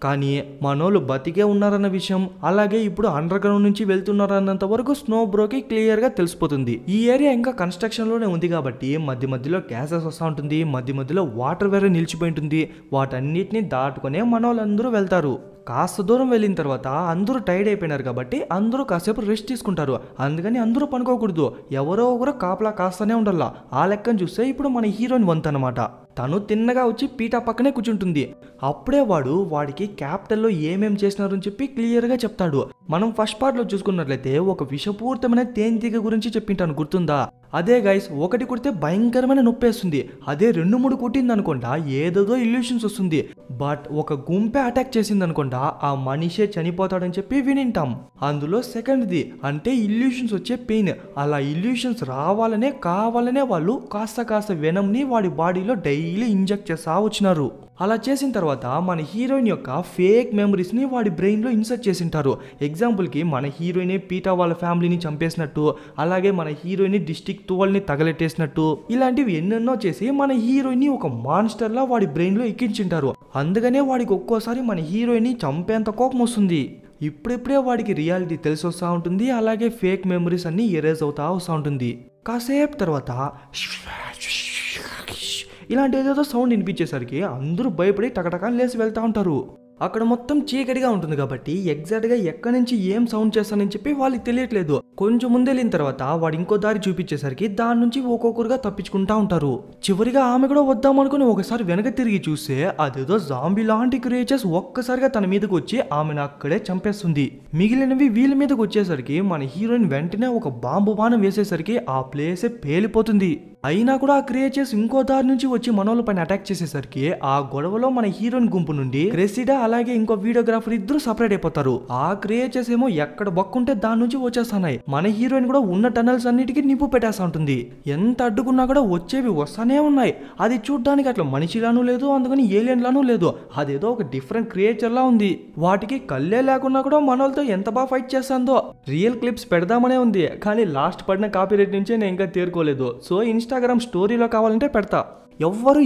కానీ మనోళ్ళు బతికే ఉన్నారన్న విషయం, అలాగే ఇప్పుడు అండర్ గ్రౌండ్ నుంచి వెళ్తున్నారన్నంత వరకు స్నో బ్రోకి క్లియర్ గా తెలిసిపోతుంది. ఈ ఏరియా ఇంకా కన్స్ట్రక్షన్ లోనే ఉంది కాబట్టి మధ్య మధ్యలో గ్యాసెస్ వస్తూ ఉంటుంది, మధ్య మధ్యలో వాటర్ వేరే నిలిచిపోయి ఉంటుంది. వాటన్నిటిని దాటుకునే మనోళ్ళందరూ వెళ్తారు. కాస్త దూరం వెళ్ళిన తర్వాత అందరూ టైర్డ్ అయిపోయినారు కాబట్టి అందరూ కాసేపు రెస్ట్ తీసుకుంటారు. అందుకని అందరూ పనుకోకూడదు, ఎవరో ఒకరు కాపలా కాస్తూనే ఉండాల. ఆ లెక్కను చూస్తే ఇప్పుడు మన హీరోయిన్ వంతు అనమాట. తను తిన్నగా వచ్చి పీటా పక్కనే కూర్చుంటుంది. అప్పుడే వాడికి క్యాపిటల్లో ఏమేం చేసినారని చెప్పి క్లియర్గా చెప్తాడు. మనం ఫస్ట్ పార్ట్లో చూసుకున్నట్లయితే ఒక విషపూరితమైన తేనెటీగ గురించి చెప్పింటాను, గుర్తుందా? అదే గైస్, ఒకటి కుడితే భయంకరమైన నొప్పేస్తుంది. అదే 2-3 కుట్టింది అనుకోండా ఏదేదో ఇల్యూషన్స్ వస్తుంది. బట్ ఒక గుంపే అటాక్ చేసింది అనుకోండా ఆ మనిషే చనిపోతాడని చెప్పి వినింటాం. అందులో సెకండ్ది అంటే ఇల్యూషన్స్ వచ్చే పెయిన్. అలా ఇల్యూషన్స్ కావాలనే వాళ్ళు కాస్త వెనంని వాడి బాడీలో డైలీ ఇంజెక్ట్ చేస్తా వచ్చినారు. అలా చేసిన తర్వాత మన హీరోయిన్ యొక్క ఫేక్ మెమరీస్ ని వాడి బ్రెయిన్ లో ఇన్సర్ట్ చేసింటారు. ఎగ్జాంపుల్ కి మన హీరోయిన్ పీటా వాళ్ళ ఫ్యామిలీని చంపేసినట్టు, అలాగే మన హీరోయిన్ డిస్ట్రిక్ట్ 12ని తగలెట్టేసినట్టు, ఇలాంటివి ఎన్నెన్నో చేసి మన హీరోయిన్ ని ఒక మాన్స్టర్ లా వాడి బ్రెయిన్ లో ఎక్కించింటారు. అందుకనే వాడికి ఒక్కోసారి మన హీరోయిన్ ని చంపేంత కోపం వస్తుంది. ఇప్పుడిప్పుడే వాడికి రియాలిటీ తెలిసి వస్తూ ఉంటుంది, అలాగే ఫేక్ మెమరీస్ అన్ని ఎరేజ్ అవుతా వస్తూ ఉంటుంది. కాసేపు తర్వాత ఇలాంటి ఏదేదో సౌండ్ వినిపించేసరికి అందరూ భయపడి టకటకాని లేసి వెళ్తూ ఉంటారు. అక్కడ మొత్తం చీకటిగా ఉంటుంది కాబట్టి ఎగ్జాక్ట్ గా ఎక్కడి నుంచి ఏం సౌండ్ చేస్తానని చెప్పి వాళ్ళకి తెలియట్లేదు. కొంచెం ముందెళ్ళిన తర్వాత వాడు ఇంకో దారి చూపించేసరికి దాని నుంచి ఒక్కొక్కరుగా తప్పించుకుంటా ఉంటారు. చివరిగా ఆమె కూడా వద్దామనుకుని ఒకసారి వెనక తిరిగి చూస్తే అదేదో జాంబీ లాంటి క్రియేచర్స్ ఒక్కసారిగా తన మీదకి వచ్చి ఆమెను అక్కడే చంపేస్తుంది. మిగిలినవి వీళ్ళ మీదకి వచ్చేసరికి మన హీరోయిన్ వెంటనే ఒక బాంబు బాణం వేసేసరికి ఆ ప్లేసే పేలిపోతుంది. అయినా కూడా ఆ క్రియేచర్స్ ఇంకో దారి నుంచి వచ్చి మనోళ్ళ పైన అటాక్ చేసేసరికి ఆ గొడవలో మన హీరోయిన్ గుంపు నుండి క్రెసిడా అలాగే ఇంకో వీడియోగ్రాఫర్ ఇద్దరు సపరేట్ అయిపోతారు. ఆ క్రియేచర్స్ ఏమో ఎక్కడ బక్కుంటే దాని నుంచి వచ్చేస్తున్నాయి. మన హీరోయిన్ కూడా ఉన్న టనల్స్ అన్నిటికీ నిప్పు పెట్టేస్తా ఉంటుంది. ఎంత అడ్డుకున్నా కూడా వచ్చేవి వస్తానే ఉన్నాయి. అది చూడ్డానికి అట్లా మనిషిలానూ లేదు, అందుకని ఏలియన్ లానూ లేదు. అదేదో ఒక డిఫరెంట్ క్రియేచర్ లా ఉంది. వాటికి కళ్ళే లేకున్నా కూడా మనోళ్ళతో ఎంత బాగా ఫైట్ చేస్తుందో. రియల్ క్లిప్స్ పెడదామనే ఉంది, కానీ లాస్ట్ పడిన కాపీరైట్ నుంచే నేను ఇంకా తేరుకోలేదు. సో ఇన్స్టాగ్రామ్ స్టోరీలో కావాలంటే పెడతా.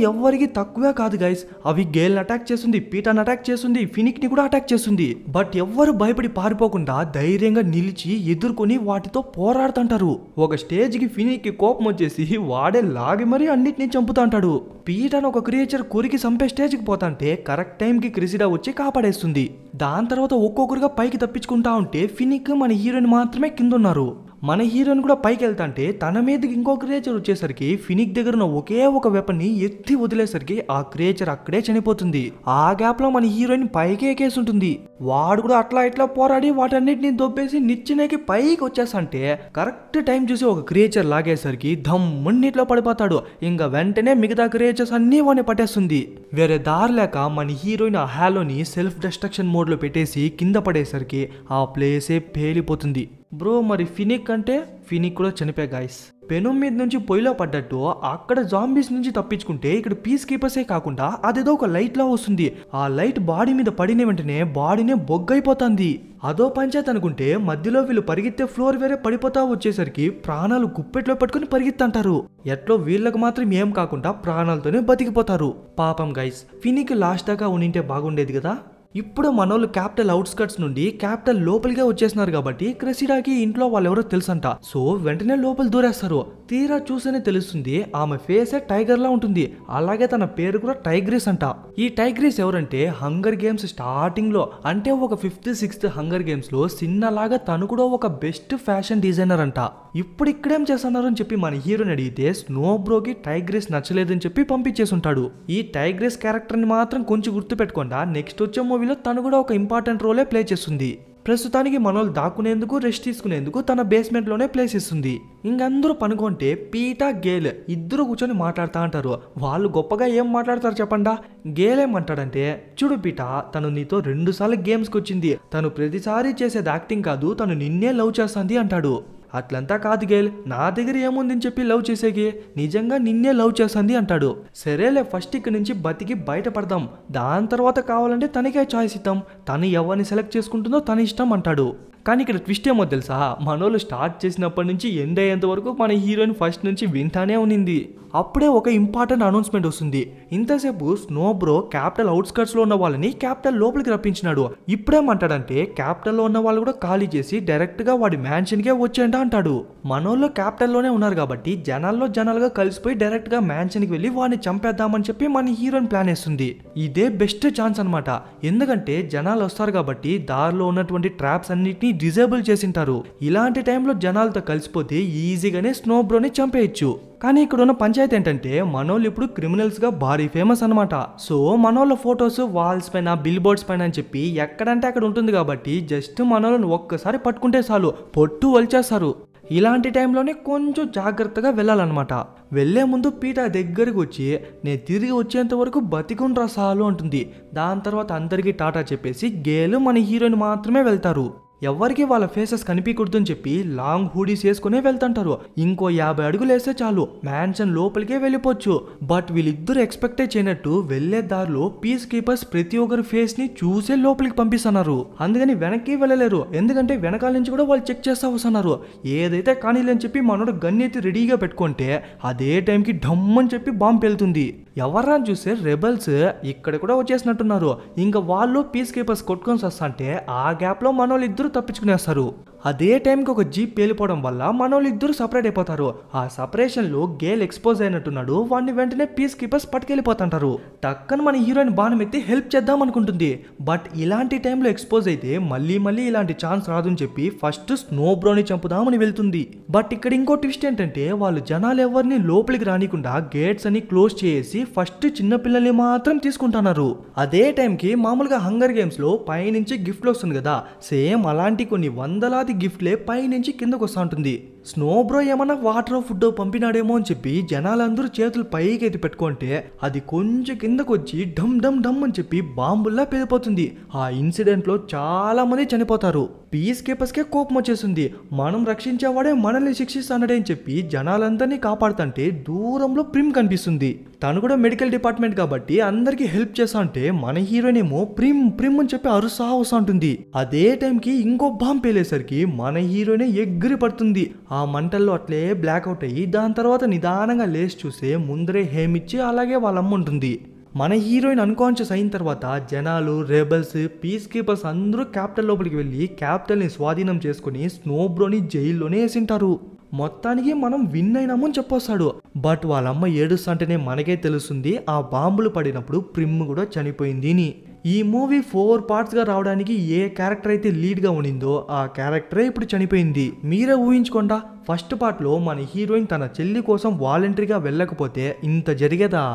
ఎవ్వరికి తక్కువే కాదు గైస్. అవి గేల్ని అటాక్ చేస్తుంది, పీటాన్ని అటాక్ చేస్తుంది, ఫినిక్ ని కూడా అటాక్ చేస్తుంది. బట్ ఎవ్వరు భయపడి పారిపోకుండా ధైర్యంగా నిలిచి ఎదుర్కొని వాటితో పోరాడుతుంటారు. ఒక స్టేజ్ కి ఫినిక్ కి కోపం వచ్చేసి వాడే లాగి మరీ అన్నిటినీ చంపుతుంటాడు. పీటాను ఒక క్రియేచర్ కొరికి చంపే స్టేజ్ కి పోతాంటే కరెక్ట్ టైం కి క్రిసిడా వచ్చి కాపాడేస్తుంది. దాని తర్వాత ఒక్కొక్కరుగా పైకి తప్పించుకుంటా ఉంటే ఫినిక్ మన హీరోయిన్ మాత్రమే కింద ఉన్నారు. మన హీరోయిన్ కూడా పైకి వెళ్తాంటే తన మీదకి ఇంకో క్రియేచర్ వచ్చేసరికి ఫినిక్ దగ్గర ఉన్న ఒకే ఒక వెపన్ ని ఎత్తి వదిలేసరికి ఆ క్రియేచర్ అక్కడే చనిపోతుంది. ఆ గ్యాప్ లో మన హీరోయిన్ పైకి ఎక్కేసి ఉంటుంది. వాడు కూడా అట్లా ఇట్లా పోరాడి వాటన్నిటిని దొబ్బేసి నిచ్చినేకి పైకి వచ్చేసంటే కరెక్ట్ టైం చూసి ఒక క్రియేచర్ లాగేసరికి ధమ్మున్నీటిలో పడిపోతాడు. ఇంకా వెంటనే మిగతా క్రియేచర్స్ అన్ని వాడిని పట్టేస్తుంది. వేరే దారి లేక మన హీరోయిన్ ఆ హాలోని సెల్ఫ్ డిస్ట్రక్షన్ మోడ్ లో పెట్టేసి కింద పడేసరికి ఆ ప్లేసే పేలిపోతుంది. బ్రో మరి ఫినిక్ అంటే ఫినిక్ కూడా చనిపోయా గాయస్. పెను మీద నుంచి పొయ్యిలో పడ్డట్టు అక్కడ జాంబీస్ నుంచి తప్పించుకుంటే ఇక్కడ పీస్ కీపర్సే కాకుండా అదేదో ఒక లైట్ లా వస్తుంది. ఆ లైట్ బాడీ మీద పడిన వెంటనే బాడీనే బొగ్గైపోతుంది. అదో పంచాయత్ అనుకుంటే మధ్యలో వీళ్ళు పరిగెత్తే ఫ్లోర్ వేరే పడిపోతా వచ్చేసరికి ప్రాణాలు గుప్పెట్లో పట్టుకుని పరిగెత్తంటారు. ఎట్లో వీళ్ళకి మాత్రం ఏం కాకుండా ప్రాణాలతోనే బతికిపోతారు. పాపం గైస్, ఫినిక్ లాస్ట్ దాకా ఉనింటే బాగుండేది కదా. ఇప్పుడు మనోళ్ళు క్యాపిటల్ అవుట్స్కట్స్ నుండి క్యాపిటల్ లోపలిగా వచ్చేసినారు కాబట్టి క్రెసిడాకి ఇంట్లో వాళ్ళెవరో తెలుసంట. సో వెంటనే లోపల దూరేస్తారు. తీరా చూసేనే తెలుస్తుంది ఆమె ఫేస్ టైగర్ లా ఉంటుంది. అలాగే తన పేరు కూడా టైగ్రిస్ అంట. ఈ టైగ్రిస్ ఎవరంటే హంగర్ గేమ్స్ స్టార్టింగ్ లో అంటే ఒక 5th 6th హంగర్ గేమ్స్ లో చిన్నలాగా తను కూడా ఒక బెస్ట్ ఫ్యాషన్ డిజైనర్ అంట. ఇప్పుడు ఇక్కడేం చేస్తున్నారు అని చెప్పి మన హీరోని అడిగితే స్నో బ్రోకి టైగ్రిస్ నచ్చలేదని చెప్పి పంపించేసి ఉంటాడు. ఈ టైగ్రిస్ క్యారెక్టర్ ని మాత్రం కొంచెం గుర్తు పెట్టుకోండా నెక్స్ట్ వచ్చే మూవీలో తను కూడా ఒక ఇంపార్టెంట్ రోలే ప్లే చేస్తుంది. ప్రస్తుతానికి మనోళ్ళు దాక్కునేందుకు రెస్ట్ తీసుకునేందుకు తన బేస్మెంట్ లోనే ప్లేస్ ఇస్తుంది. ఇంకందరూ పనుకుంటే పీటా గేల్ ఇద్దరు కూర్చొని మాట్లాడుతూ అంటారు. వాళ్ళు గొప్పగా ఏం మాట్లాడతారు చెప్పండా. గేల్ ఏమంటాడంటే, చూడు పీటా, తను నీతో 2 సార్లు గేమ్స్కి వచ్చింది, తను ప్రతిసారి చేసేది యాక్టింగ్ కాదు, తను నిన్నే లవ్ చేస్తుంది అంటాడు. అట్లంతా కాదు గేల్, నా దగ్గర ఏముందని చెప్పి లవ్ చేసేకి, నిజంగా నిన్నే లవ్ చేస్తుంది అంటాడు. సరేలే, ఫస్ట్ ఇక్కడి నుంచి బతికి బయటపడదాం, దాని తర్వాత కావాలంటే తనకే చాయిస్ ఇద్దాం, తను ఎవరిని సెలెక్ట్ చేసుకుంటుందో తన ఇష్టం అంటాడు. కానీ ఇక్కడ ట్విస్ట్ ఏమో తెలుసా, మనోళ్ళు స్టార్ట్ చేసినప్పటి నుంచి ఎండ్ అయ్యేంత వరకు మన హీరోయిన్ ఫస్ట్ నుంచి వింటానే ఉన్నింది. అప్పుడే ఒక ఇంపార్టెంట్ అనౌన్స్మెంట్ వస్తుంది. ఇంతసేపు స్నో బ్రో క్యాపిటల్ అవుట్స్కర్ట్స్ లో ఉన్న వాళ్ళని క్యాపిటల్ లోపలికి రప్పించినాడు. ఇప్పుడేమంటాడంటే క్యాపిటల్ లో ఉన్న వాళ్ళు కూడా ఖాళీ చేసి డైరెక్ట్ గా వాడి మ్యాన్షన్ కే వచ్చేయండి అంటాడు. మనోళ్ళు క్యాపిటల్ లోనే ఉన్నారు కాబట్టి జనాలుగా కలిసిపోయి డైరెక్ట్ గా మ్యాన్షన్ కి వెళ్ళి వాడిని చంపేద్దామని చెప్పి మన హీరోయిన్ ప్లాన్ వేస్తుంది. ఇదే బెస్ట్ ఛాన్స్ అనమాట, ఎందుకంటే జనాలు వస్తారు కాబట్టి దారిలో ఉన్నటువంటి ట్రాప్స్ అన్నిటిని డిజేబుల్ చేసింటారు. ఇలాంటి టైంలో జనాలతో కలిసిపోతే ఈజీగానే స్నో బ్రోని చంపేయచ్చు. కానీ ఇక్కడ ఉన్న పంచాయతీ ఏంటంటే మనోళ్ళు ఇప్పుడు క్రిమినల్స్ గా భారీ ఫేమస్ అనమాట. సో మనోళ్ళ ఫొటోస్ వాల్స్ పైన, బిల్ బోర్డ్స్ పైన అని చెప్పి ఎక్కడంటే అక్కడ ఉంటుంది కాబట్టి జస్ట్ మనోళ్ళని ఒక్కసారి పట్టుకుంటే చాలు పొట్టు వలిచేస్తారు. ఇలాంటి టైంలోనే కొంచెం జాగ్రత్తగా వెళ్ళాలన్నమాట. వెళ్లే ముందు పీటా దగ్గరికి వచ్చి, నేను తిరిగి వచ్చేంత వరకు బతికుండ్రా సాలు అంటుంది. దాని తర్వాత అందరికీ టాటా చెప్పేసి గేలు మన హీరోయిన్ మాత్రమే వెళ్తారు. ఎవరికి వాళ్ళ ఫేసెస్ కనిపించకూడదని చెప్పి లాంగ్ హూడీస్ వేసుకునే వెళ్తుంటారు. ఇంకో 50 అడుగులు వేస్తే చాలు మ్యాన్షన్ లోపలికే వెళ్ళిపోవచ్చు. బట్ వీళ్ళిద్దరు ఎక్స్పెక్టే చేయనట్టు వెళ్లే దారిలో పీస్ కీపర్స్ ప్రతి ఒక్కరి ఫేస్ ని చూసే లోపలికి పంపిస్తున్నారు. అందుకని వెనక్కి వెళ్ళలేరు, ఎందుకంటే వెనకాల నుంచి కూడా వాళ్ళు చెక్ చేస్తా వస్తున్నారు. ఏదైతే కానీలని చెప్పి మనోడు గన్ ఎత్తి రెడీగా పెట్టుకుంటే అదే టైంకి డమ్ అని చెప్పి బాంబు వెళ్తుంది. ఎవర్రా చూస్తే రెబల్స్ ఇక్కడ కూడా వచ్చేసినట్టున్నారు. ఇంకా వాళ్ళు పీస్ కీపర్స్ కొట్టుకొని వస్తుంటే ఆ గ్యాప్ లో మనోళ్ళు ఇద్దరు తప్పించుకునేస్తారు. అదే టైంకి ఒక జీప్ పేలిపోవడం వల్ల మనోళ్ళు ఇద్దరు సపరేట్ అయిపోతారు. ఆ సపరేషన్ లో గేల్ ఎక్స్పోజ్ అయినట్టున్నాడు. వాడిని వెంటనే పీస్ కీపర్స్ పట్టుకెళ్ళిపోతుంటారు. టక్కన మన హీరోయిన్ బాణం ఎత్తి హెల్ప్ చేద్దాం అనుకుంటుంది. బట్ ఇలాంటి టైంలో ఎక్స్పోజ్ అయితే మళ్ళీ ఇలాంటి ఛాన్స్ రాదని చెప్పి ఫస్ట్ స్నో బ్రోని చంపుదామని వెళ్తుంది. బట్ ఇక్కడ ఇంకో ట్విస్ట్ ఏంటంటే వాళ్ళు జనాలు ఎవరిని లోపలికి రానికుండా గేట్స్ అని క్లోజ్ చేసి ఫస్ట్ చిన్న పిల్లల్ని మాత్రం తీసుకుంటున్నారు. అదే టైంకి మామూలుగా హంగర్ గేమ్స్ లో పైనుంచి గిఫ్ట్లు వస్తుంది కదా, సేమ్ అలాంటి కొన్ని వందలాది గిఫ్ట్లే పైనుంచి కిందకు వస్తూ ఉంటుంది. స్నో బ్రో ఏమన్నా వాటర్ ఫుడ్ పంపినాడేమో అని చెప్పి జనాలందరూ చేతులు పైకి ఎత్తి పెట్టుకుంటే అది కొంచెం కిందకు వచ్చి డమ్ డమ్ డమ్ అని చెప్పి బాంబుల్లా పేలిపోతుంది. ఆ ఇన్సిడెంట్ లో చాలా మంది చనిపోతారు. పీస్ కీపర్స్ కే కోపం వచ్చేసింది. మనం రక్షించేవాడే మనల్ని శిక్షిస్తానడే అని చెప్పి జనాలందరినీ కాపాడుతుంటే దూరంలో ప్రిమ్ కనిపిస్తుంది. తను కూడా మెడికల్ డిపార్ట్మెంట్ కాబట్టి అందరికి హెల్ప్ చేస్తా అంటే మన హీరోయిన్ ఏమో ప్రిమ్ ప్రిమ్ అని చెప్పి అరుసా వస్తూ ఉంటుంది. అదే టైంకి ఇంకో బాంబు పేలేసరికి మన హీరోయిన్ ఎగిరి పడుతుంది. ఆ మంటల్లో అట్లే బ్లాక్అవుట్ అయ్యి దాని తర్వాత నిదానంగా లేచి చూస్తే ముందరే హేమిచ్చి అలాగే వాళ్ళ అమ్మ ఉంటుంది. మన హీరోయిన్ అన్కాన్షియస్ అయిన తర్వాత జనాలు, రెబల్స్, పీస్ కీపర్స్ అందరూ క్యాపిటల్ లోపలికి వెళ్ళి క్యాపిటల్ని స్వాధీనం చేసుకుని స్నో బ్రోని జైల్లోనే వేసింటారు. మొత్తానికి మనం విన్ అయినామని చెప్పొస్తాడు. బట్ వాళ్ళమ్మ ఏడుస్తుంటేనే మనకే తెలుస్తుంది ఆ బాంబులు పడినప్పుడు ప్రిమ్ కూడా చనిపోయింది అని. ఈ మూవీ 4 parts గా రావడానికి ఏ క్యారెక్టర్ అయితే లీడ్ గా ఉండిందో ఆ క్యారెక్టరే ఇప్పుడు చనిపోయింది. మీరే ఊహించుకోండా, ఫస్ట్ పార్ట్ లో మన హీరోయిన్ తన చెల్లి కోసం వాలంటరీగా వెళ్ళకపోతే ఇంత జరిగేదా.